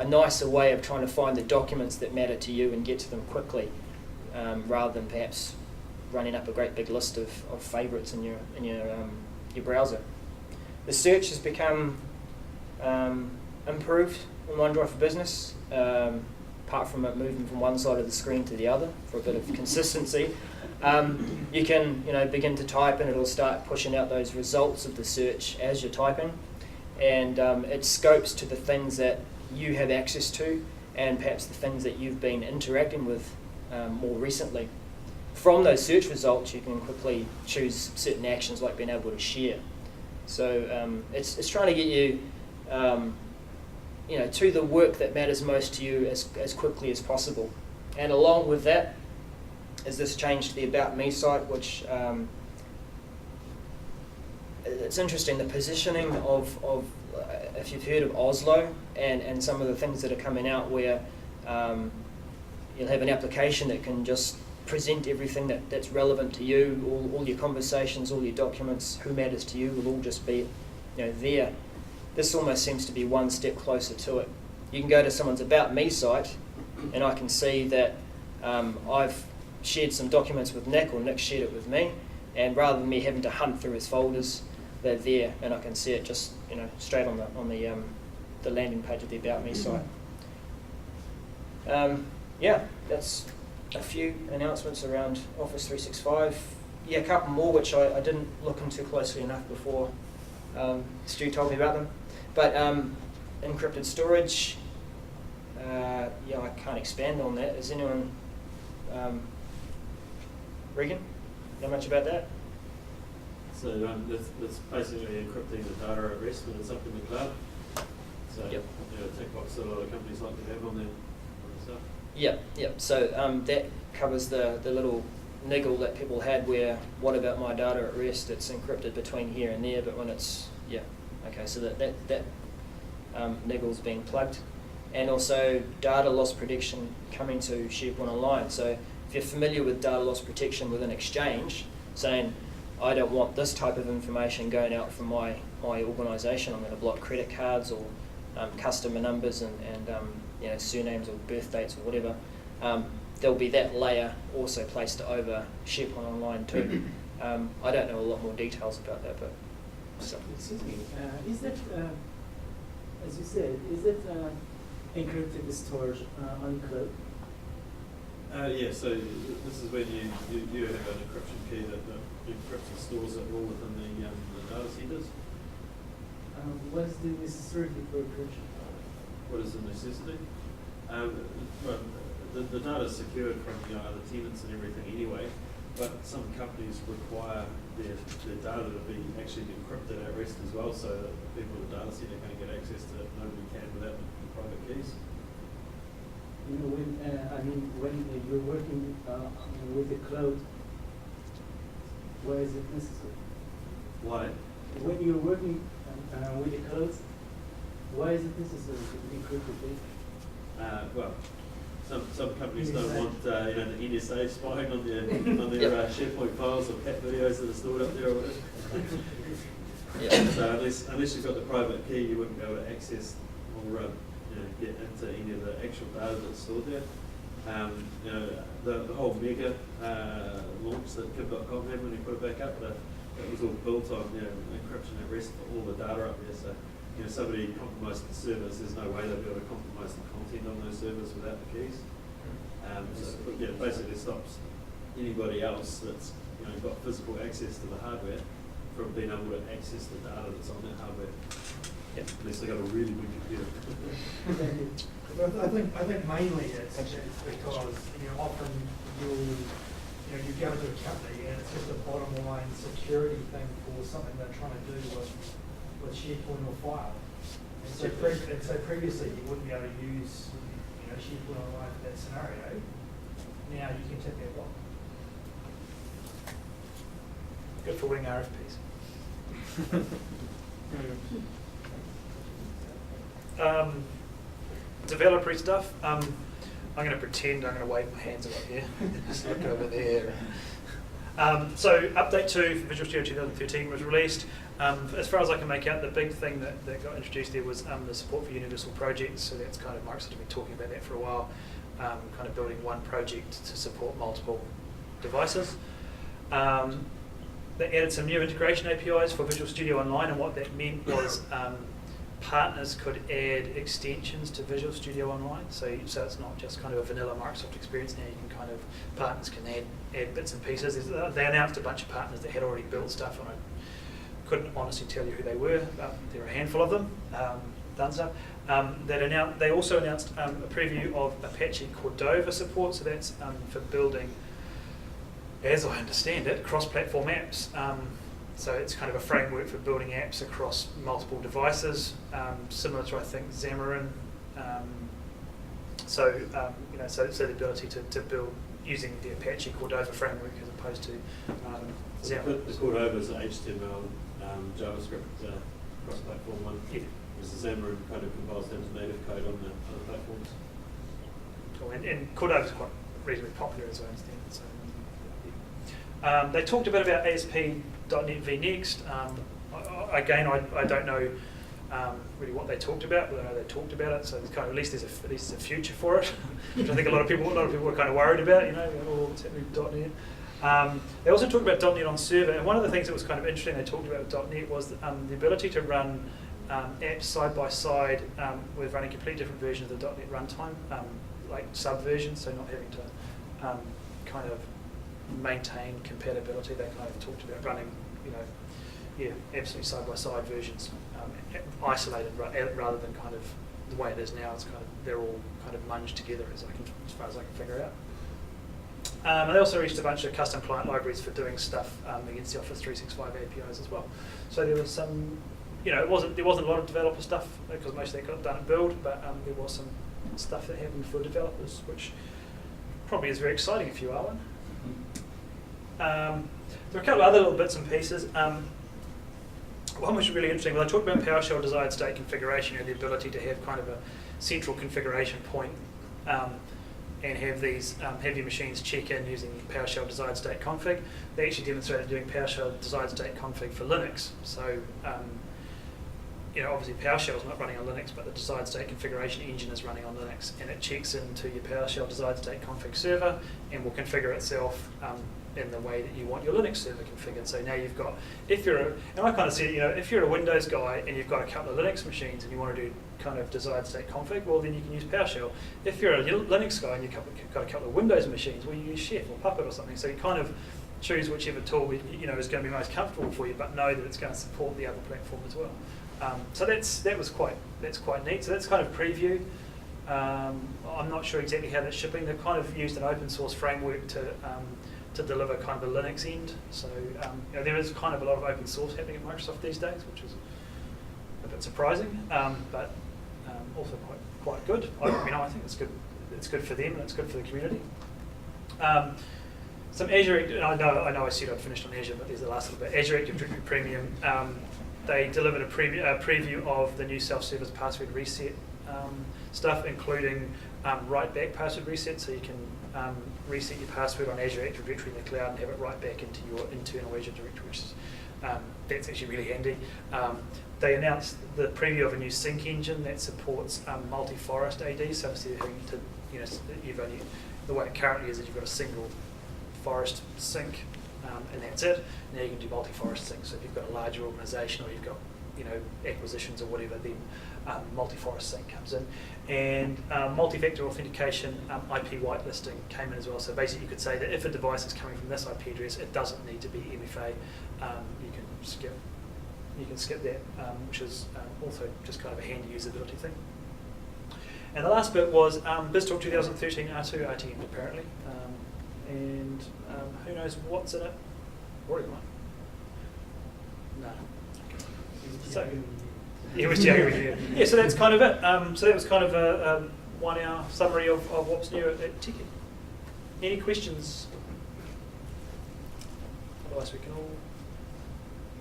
nicer way of trying to find the documents that matter to you and get to them quickly, rather than perhaps running up a great big list of favourites in your browser. The search has become improved on OneDrive for Business, apart from it moving from one side of the screen to the other for a bit of consistency. You can begin to type and it'll start pushing out those results of the search as you're typing, and it scopes to the things that you have access to and perhaps the things that you've been interacting with more recently. From those search results, you can quickly choose certain actions like being able to share. So it's trying to get you to the work that matters most to you as quickly as possible. And along with that is this change to the About Me site, which it's interesting, the positioning of if you've heard of Oslo and some of the things that are coming out where you'll have an application that can just present everything that's relevant to you, all your conversations, all your documents, who matters to you will all just be there. This almost seems to be one step closer to it. You can go to someone's About Me site and I can see that I've shared some documents with Nick, or Nick shared it with me, and rather than me having to hunt through his folders, they're there and I can see it just straight on the landing page of the About Me site. That's a few announcements around Office 365. Yeah, a couple more which I didn't look into closely enough before Stu told me about them. But encrypted storage, I can't expand on that. Is anyone, Regan, know much about that? So it's basically encrypting the data at rest when it's up in the cloud. So yep. A tick box that a lot of companies like to have on their stuff. Yep. So that covers the little niggle that people had where, what about my data at rest? It's encrypted between here and there, but when it's, yeah, okay, so that niggle's being plugged. And also data loss prediction coming to SharePoint Online. So if you're familiar with data loss protection within Exchange, saying, I don't want this type of information going out from my organisation, I'm going to block credit cards or customer numbers and you know, surnames or birth dates or whatever, there'll be that layer also placed over SharePoint Online too. I don't know a lot more details about that, but so. Excuse me, is that, as you said, is that encrypted storage on cloud? Yeah, so this is when you have an encryption key that encrypts and stores it all within the data centers. What is the necessity for encryption? What is the necessity? Well, the data is secured from other tenants and everything anyway, but some companies require their data to be actually encrypted at rest as well, so that people in the data center can't get access to it. Nobody can without the private keys. You know, when you're working with the cloud, why is it necessary? Why? When you're working with the cloud, why is it necessary to encrypt the data? Well, some companies don't want the NSA spying on their SharePoint files or cat videos that are stored up there or whatever. So unless you've got the private key, you wouldn't be able to access or get into any of the actual data that's stored there. The whole mega launch that Kib.com had when they put it back up, that was all built on encryption at rest for all the data up there. So somebody compromised the servers, there's no way they'll be able to compromise the content on those servers without the keys. So basically stops anybody else that's got physical access to the hardware from being able to access the data that's on that hardware. Yep. Unless they've got a really big computer. I think mainly it's because often you go to a company and it's just a bottom line security thing for something they're trying to do with SharePoint or file. And so previously you wouldn't be able to use SharePoint Online for that scenario. Now you can tick that block. Good for winning RFPs. Developer stuff. I'm going to pretend I'm going to wave my hands up here. Just look over there. So update 2 for Visual Studio 2013 was released. As far as I can make out, the big thing that got introduced there was the support for universal projects. So that's kind of Microsoft has been talking about that for a while, kind of building one project to support multiple devices. They added some new integration APIs for Visual Studio Online, and what that meant was partners could add extensions to Visual Studio Online. So it's not just kind of a vanilla Microsoft experience. Now you can kind of, partners can add bits and pieces. They announced a bunch of partners that had already built stuff, and I couldn't honestly tell you who they were, but there were a handful of them, done stuff. They also announced a preview of Apache Cordova support, so that's for building, as I understand it, cross-platform apps. So it's kind of a framework for building apps across multiple devices, similar to, I think, Xamarin. So the ability to build using the Apache Cordova framework as opposed to Xamarin. The Cordova is an HTML, JavaScript cross-platform one. Yeah. Whereas the Xamarin kind of compiles down to native code on the other platforms. Cool. And Cordova is quite reasonably popular, as I understand it. So. They talked a bit about ASP.NET V Next. Again, I don't know really what they talked about, but I know they talked about it. So it's kind of, at least there's a future for it, which I think a lot of people were kind of worried about. What's happening with .NET. They also talked about .NET on server, and one of the things that was kind of interesting they talked about with .NET was the ability to run apps side by side with running completely different versions of the .NET runtime, like subversions, so not having to kind of maintain compatibility. They kind of talked about running, absolutely side-by-side versions, isolated rather than kind of the way it is now. It's kind of, they're all kind of munged together as far as I can figure out. And they also released a bunch of custom client libraries for doing stuff against the Office 365 APIs as well. So there was some, there wasn't a lot of developer stuff because most of that got done at build, but there was some stuff that happened for developers, which probably is very exciting if you are one. there are a couple of other little bits and pieces. One was really interesting. When I talked about PowerShell desired state configuration, the ability to have kind of a central configuration point and have these have your machines check in using PowerShell desired state config. They actually demonstrated doing PowerShell desired state config for Linux. So obviously PowerShell is not running on Linux, but the desired state configuration engine is running on Linux, and it checks into your PowerShell desired state config server and will configure itself in the way that you want your Linux server configured. So now you've got, and I kind of said, if you're a Windows guy and you've got a couple of Linux machines and you want to do kind of desired state config, well then you can use PowerShell. If you're a Linux guy and you've got a couple of Windows machines, well you use Chef or Puppet or something. So you kind of choose whichever tool is going to be most comfortable for you, but know that it's going to support the other platform as well. So that's quite neat. So that's kind of preview. I'm not sure exactly how that's shipping. They've kind of used an open source framework to deliver kind of a Linux end. So there is kind of a lot of open source happening at Microsoft these days, which is a bit surprising, but also quite good. I think it's good. It's good for them and it's good for the community. Some Azure, and I know I said I'd finished on Azure, but there's the last little bit. Azure Active Directory Premium. They delivered a preview of the new self-service password reset stuff, including write-back password reset, so you can reset your password on Azure Active Directory in the cloud and have it write back into your internal Azure directory, which is, that's actually really handy. They announced the preview of a new sync engine that supports multi-forest AD, so instead of having to, the way it currently is you've got a single forest sync, and that's it. Now you can do multi-forest sync. So if you've got a larger organisation or you've got acquisitions or whatever, then multi-forest sync comes in. And multi-vector authentication, IP whitelisting came in as well. So basically you could say that if a device is coming from this IP address, it doesn't need to be MFA. You can skip that, which is also just kind of a handy usability thing. And the last bit was BizTalk 2013 R2 RTM apparently. And who knows what's in it? Already one. No. So, it was January. Yeah, so that's kind of it. So that was kind of a 1 hour summary of what's new at TechEd. Any questions? Otherwise we can all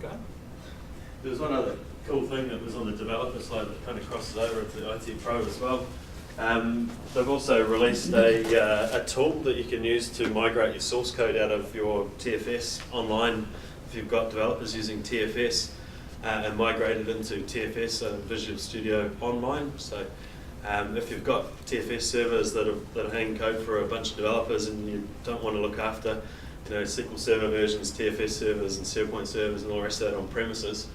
go home. There was one other cool thing that was on the developer side that kind of crosses over into IT Pro as well. They've also released a tool that you can use to migrate your source code out of your TFS online if you've got developers using TFS and migrate it into TFS and Visual Studio Online. So if you've got TFS servers that are hanging code for a bunch of developers and you don't want to look after SQL Server versions, TFS servers and SharePoint servers and all the rest of that on premises,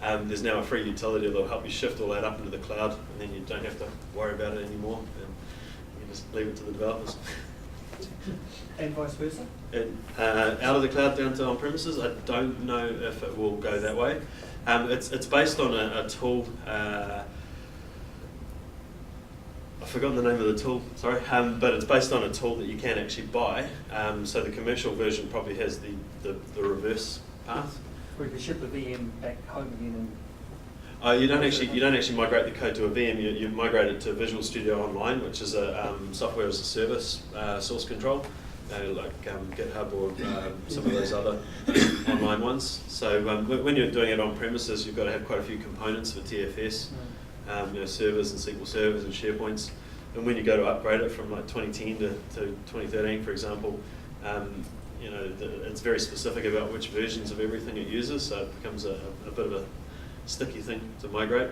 there's now a free utility that will help you shift all that up into the cloud, and then you don't have to worry about it anymore. And you just leave it to the developers. And vice versa? Out of the cloud down to on premises, I don't know if it will go that way. It's based on a tool. I've forgotten the name of the tool, sorry, but it's based on a tool that you can actually buy. So the commercial version probably has the reverse path. Or you can ship the VM back home again and... You don't actually migrate the code to a VM. You migrate it to Visual Studio Online, which is a software as a service source control, like GitHub or some of those other online ones. So when you're doing it on premises, you've got to have quite a few components for TFS, servers and SQL servers and SharePoints. And when you go to upgrade it from like 2010 to 2013, for example, it's very specific about which versions of everything it uses, so it becomes a bit of a sticky thing to migrate.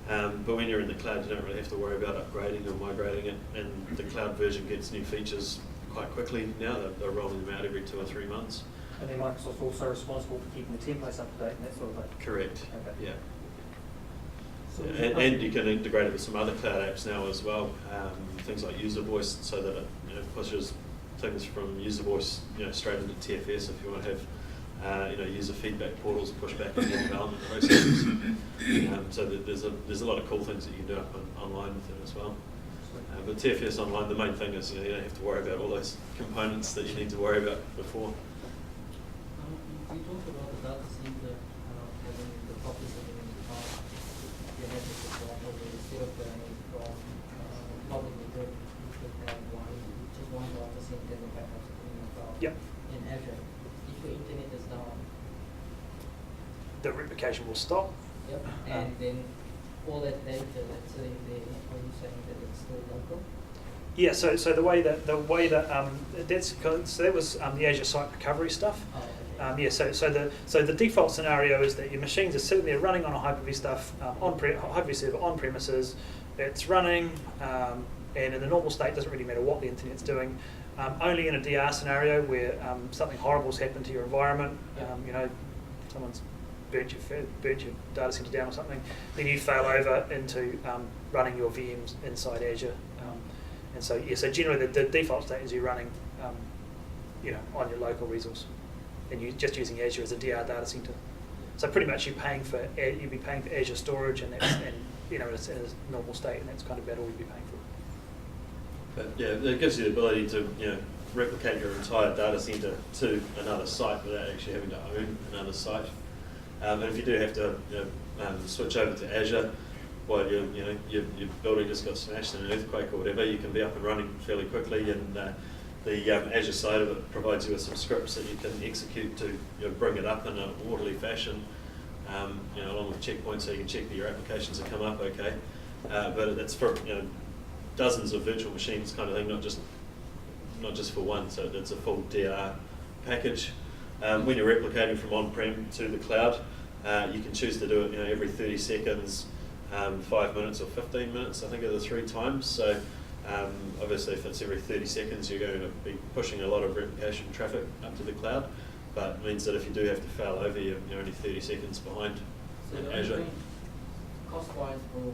But when you're in the cloud, you don't really have to worry about upgrading or migrating it, and the cloud version gets new features quite quickly now. They're rolling them out every 2 or 3 months. And then Microsoft's also responsible for keeping the templates up to date and that sort of thing? Correct, okay. yeah. So and you can integrate it with some other cloud apps now as well, things like user voice, so that it pushes things from user voice straight into TFS if you want to have user feedback portals push back into the development processes. So there's a lot of cool things that you can do up online with it as well. But TFS Online, the main thing is you don't have to worry about all those components that you need to worry about before. You talked about the data center having the copy setting in the cloud. You have this example where instead of going from publicly you could have just one data center and the backup in the cloud. Yep. In Azure. If the replication will stop. Yep. And then all that data that's sitting there, are you saying that it's still local? Yeah, so the way that that was the Azure Site Recovery stuff. Oh, okay. Yeah, so the default scenario is that your machines are sitting there running on a Hyper-V stuff Hyper-V server on premises. It's running, and in the normal state, it doesn't really matter what the internet's doing. Only in a DR scenario where something horrible's happened to your environment, you know, someone's burnt your data center down or something, then you fail over into running your VMs inside Azure. And so, yeah, so generally the default state is you're running, you know, on your local resource, and you're just using Azure as a DR data center. So pretty much you'd be paying for Azure storage, and you know, it's in a normal state, and that's kind of about all you'd be paying for. But yeah, it gives you the ability to, you know, replicate your entire data center to another site without actually having to own another site. And if you do have to, you know, switch over to Azure, while your building just got smashed in an earthquake or whatever, you can be up and running fairly quickly, and the Azure side of it provides you with some scripts that you can execute to, you know, bring it up in an orderly fashion, you know, along with checkpoints, so you can check that your applications have come up okay. But it's for, you know, dozens of virtual machines kind of thing, not just for one. So it's a full DR package. When you're replicating from on-prem to the cloud, you can choose to do it, you know, every 30 seconds. 5 minutes or 15 minutes, I think, are the 3 times. So obviously if it's every 30 seconds, you're going to be pushing a lot of replication traffic up to the cloud, but it means that if you do have to fail over, you're only 30 seconds behind so in the Azure. only thing, cost-wise for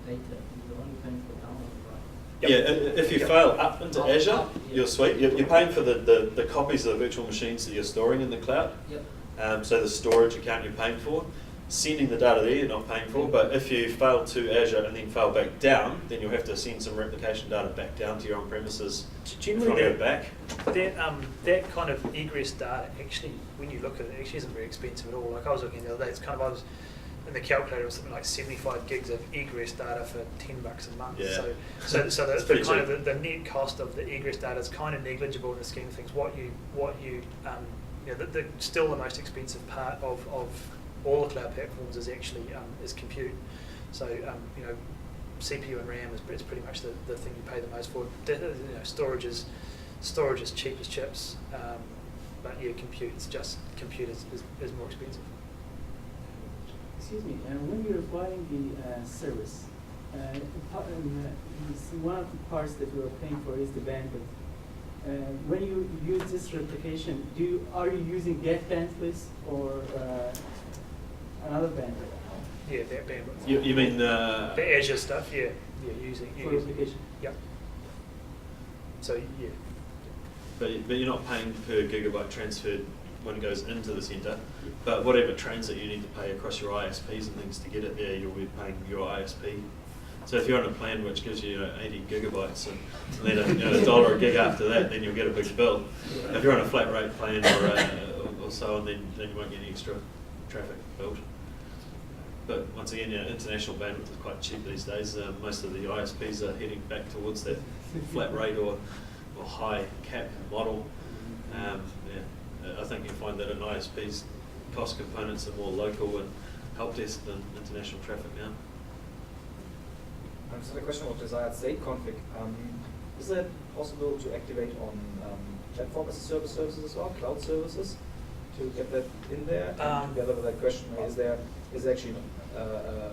data, you're only paying for download, right? Yeah, if you fail up into Azure, yeah. you're sweet. You're paying for the copies of the virtual machines that you're storing in the cloud. Yep. So the storage account you're paying for. Sending the data there you're not paying for, but if you fail to Azure and then fail back down, then you'll have to send some replication data back down to your on-premises. Generally, back. That kind of egress data, actually, when you look at it, actually isn't very expensive at all. Like I was looking the other day, it's kind of, I was in the calculator, it was something like 75 gigs of egress data for $10 a month. Yeah. So the kind of the net cost of the egress data is kind of negligible in the scheme of things. You know, still the most expensive part of all the cloud platforms is actually is compute. So you know, CPU and RAM is pretty much the thing you pay the most for. You know, storage is cheap as chips, but yeah, compute is more expensive. Excuse me, when you're buying the service, one of the parts that you are paying for is the bandwidth. When you use this replication, are you using get bandwidth or another bandwidth? Yeah, that bandwidth. You mean the Azure stuff? Yeah, using for replication. Yeah. So yeah. But you're not paying per gigabyte transferred when it goes into the centre, but whatever transit you need to pay across your ISPs and things to get it there, you'll be paying your ISP. So if you're on a plan which gives you 80 gigabytes and then $1 a gig after that, then you'll get a big bill. If you're on a flat rate plan or so on, then you won't get any extra traffic billed. But once again, international bandwidth is quite cheap these days. Most of the ISPs are heading back towards that flat rate or high cap model. I think you find that an ISP's cost components are more local and help desk than international traffic now. So the question of desired state config, is it possible to activate on platform as a service services as well, cloud services, to get that in there? And together with that question, is actually a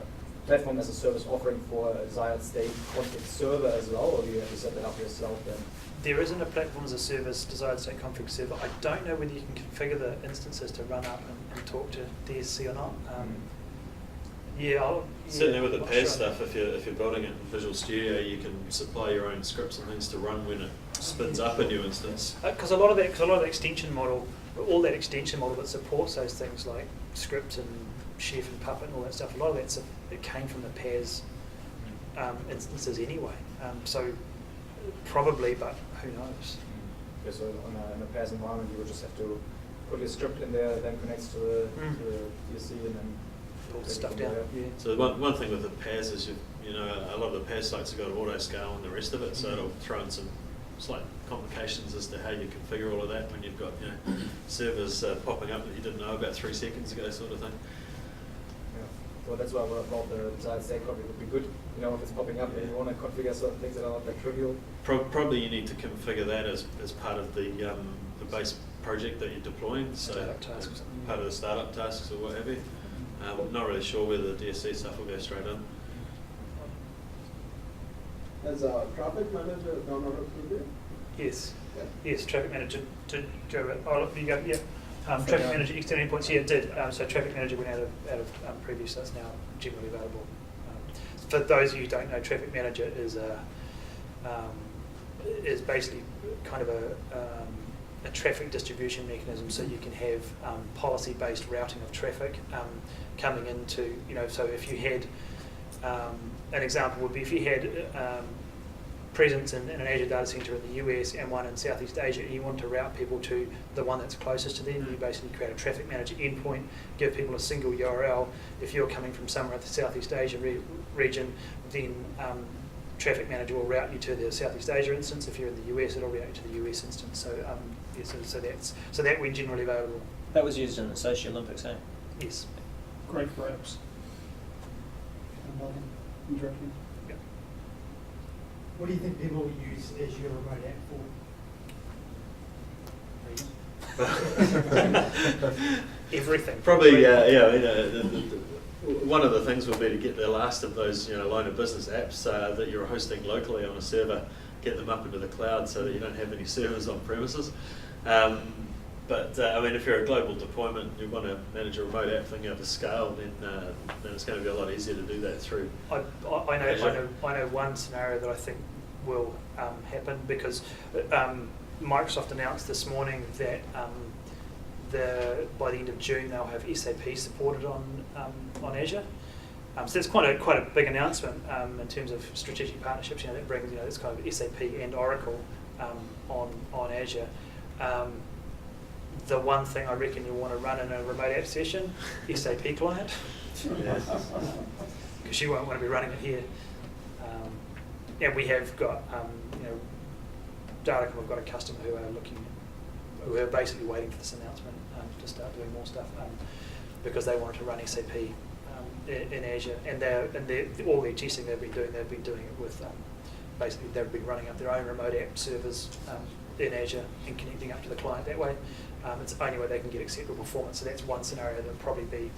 platform as a service offering for a desired state config server as well, or do you have to set that up yourself then? There isn't a platform as a service desired state config server. I don't know whether you can configure the instances to run up and talk to DSC or not. Certainly with the PaaS stuff, if you're building it in Visual Studio, you can supply your own scripts and things to run when it spins up a new instance. Because a lot of the extension model, all that extension model that supports those things like script and Chef and Puppet and all that stuff, a lot of that it came from the PaaS instances anyway. So probably, but who knows? Yeah, so in a PaaS environment, you would just have to put your script in there, then connects to the DSC, and then pull the stuff down. Yeah. So one thing with the PaaS is a lot of the PaaS sites have got auto scale and the rest of it, so it'll throw in some slight complications as to how you configure all of that when you've got servers popping up that you didn't know about 3 seconds ago, sort of thing. Yeah. So that's why I thought the child state config would be good. You know, if it's popping up and you want to configure certain things that are not that trivial. Probably you need to configure that as part of the base project that you're deploying, so Startup tasks. part of the startup tasks or what have you. Not really sure whether the DSC stuff will go straight in. As a traffic manager gone out of Ruby? Yes. Yeah. Yes, traffic manager did go. Oh, you go. Yeah. Traffic manager external endpoints. Yeah, it did. So traffic manager went out of preview, so it's now generally available. For those of you who don't know, traffic manager is basically kind of a traffic distribution mechanism, so you can have policy-based routing of traffic coming into, so if you had, an example would be if you had presence in an Azure data center in the US and one in Southeast Asia, and you want to route people to the one that's closest to them, you basically create a traffic manager endpoint, give people a single URL. If you're coming from somewhere in the Southeast Asia region, then traffic manager will route you to the Southeast Asia instance. If you're in the US, it'll route you to the US instance. So so that we're generally available. That was used in the Sochi Olympics, eh? Yes. Great for apps. Interacting. Yeah. What do you think people use Azure Remote App for? Everything. Probably, one of the things would be to get the last of those, line of business apps that you're hosting locally on a server, get them up into the cloud so that you don't have any servers on premises. But if you're a global deployment, you want to manage a remote app thing out of scale, then it's going to be a lot easier to do that through. I know one scenario that I think will happen, because Microsoft announced this morning that by the end of June they'll have SAP supported on Azure. So it's quite a big announcement in terms of strategic partnerships. That brings this kind of SAP and Oracle on Azure. The one thing I reckon you'll want to run in a remote app session, SAP client, because you won't want to be running it here. And we have got, Datacom, we've got a customer who are basically waiting for this announcement to start doing more stuff, because they wanted to run SAP in Azure, and all their testing they've been doing it with, basically they've been running up their own remote app servers in Azure and connecting up to the client that way. It's the only way they can get acceptable performance, so that's one scenario that would probably be.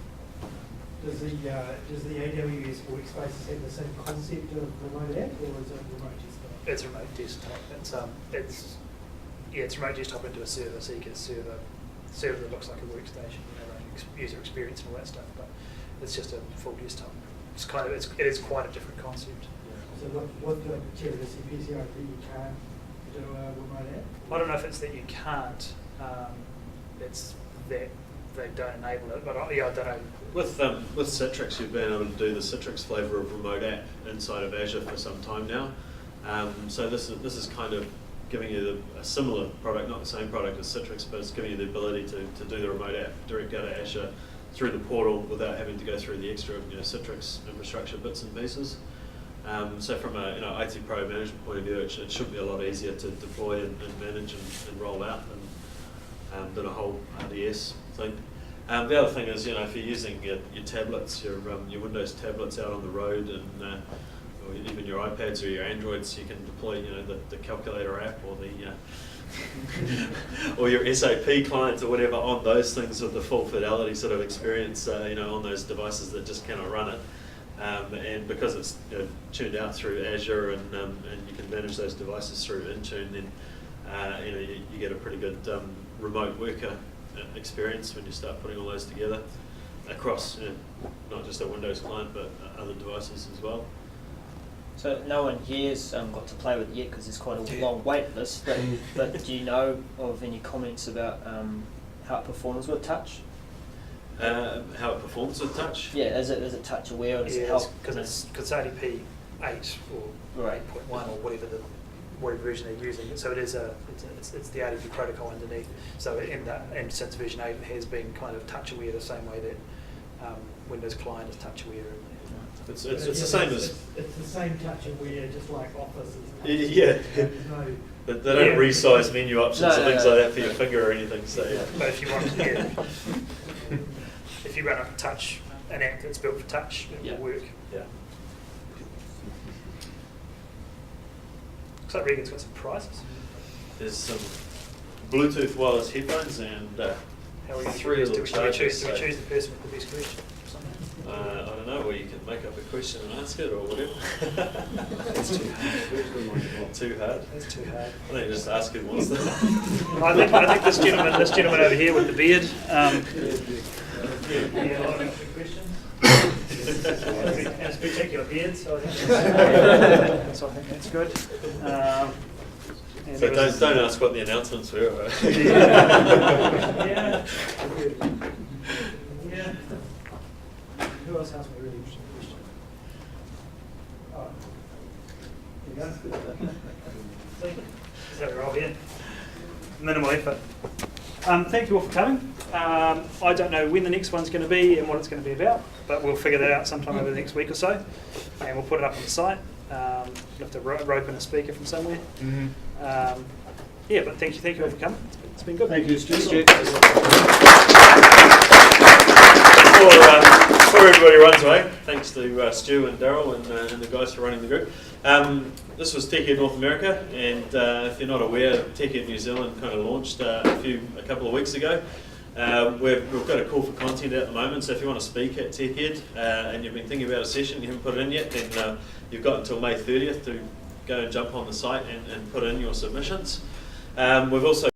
Does the AWS workspaces have the same concept of remote app, or is it remote desktop? It's remote desktop. It's remote desktop into a server, so you get a server that looks like a workstation, user experience and all that stuff. But it's just a full desktop. It is quite a different concept. So what do I check the CPCI that you can't do a remote app? I don't know if it's that you can't. It's that they don't enable it. But I don't know. With Citrix, you've been able to do the Citrix flavor of remote app inside of Azure for some time now. So this is kind of giving you a similar product, not the same product as Citrix, but it's giving you the ability to do the remote app direct out of Azure through the portal without having to go through the extra Citrix infrastructure bits and pieces. So from a IT pro management point of view, it should be a lot easier to deploy and manage and roll out than a whole RDS thing. The other thing is, if you're using your tablets, your Windows tablets out on the road, and or even your iPads or your Androids, you can deploy the calculator app or the or your SAP client or whatever on those things with the full fidelity sort of experience, on those devices that just cannot run it. And because it's tuned out through Azure and you can manage those devices through Intune, then you get a pretty good remote worker experience when you start putting all those together across not just a Windows client but other devices as well. So no one here's got to play with it yet because there's quite a long wait list. But do you know of any comments about how it performs with touch? How it performs with touch? Yeah, is it touch aware? Or does it help? Because it's RDP 8 or 8.1 or whatever version they're using. So it's the RDP protocol underneath. So and since version 8 it has been kind of touch aware the same way that Windows client is touch aware. It's the same as it's the same touch aware, just like Office. Yeah. There's no But they don't Yeah. resize menu options No, and no, things no. like that for your finger or anything. So yeah. But if you want, if you run a touch, an app that's built for touch, it Yeah. will work. Yeah. Looks like Regan's got some prizes. There's some Bluetooth wireless headphones and How are we going to 3 do little we chargers. choose so, the person with the best question? Or something? I don't know, where you can make up a question and ask it or whatever. That's too hard. Too hard. That's too hard. I think just ask it once. I think this gentleman over here with the beard. Yeah, a lot of good questions. And it's particular beard, so I think that's good. And So there was- don't ask what the announcements were. Yeah. Yeah. Who else asked me a really interesting question? Oh. There you go. See? So we're all here. Minimal effort. Thank you all for coming. I don't know when the next one's going to be and what it's going to be about, but we'll figure that out sometime over the next week or so, and we'll put it up on the site. We'll have to rope in a speaker from somewhere. Yeah, but thank you all for coming. It's been good. Thank you, Stu. Before everybody runs away, thanks to Stu and Daryl and the guys for running the group. This was TechEd North America, and if you're not aware, TechEd New Zealand kind of launched a couple of weeks ago. We've got a call for content at the moment, so if you want to speak at TechEd and you've been thinking about a session, you haven't put it in yet, then you've got until May 30th to go and jump on the site and put in your submissions. We've also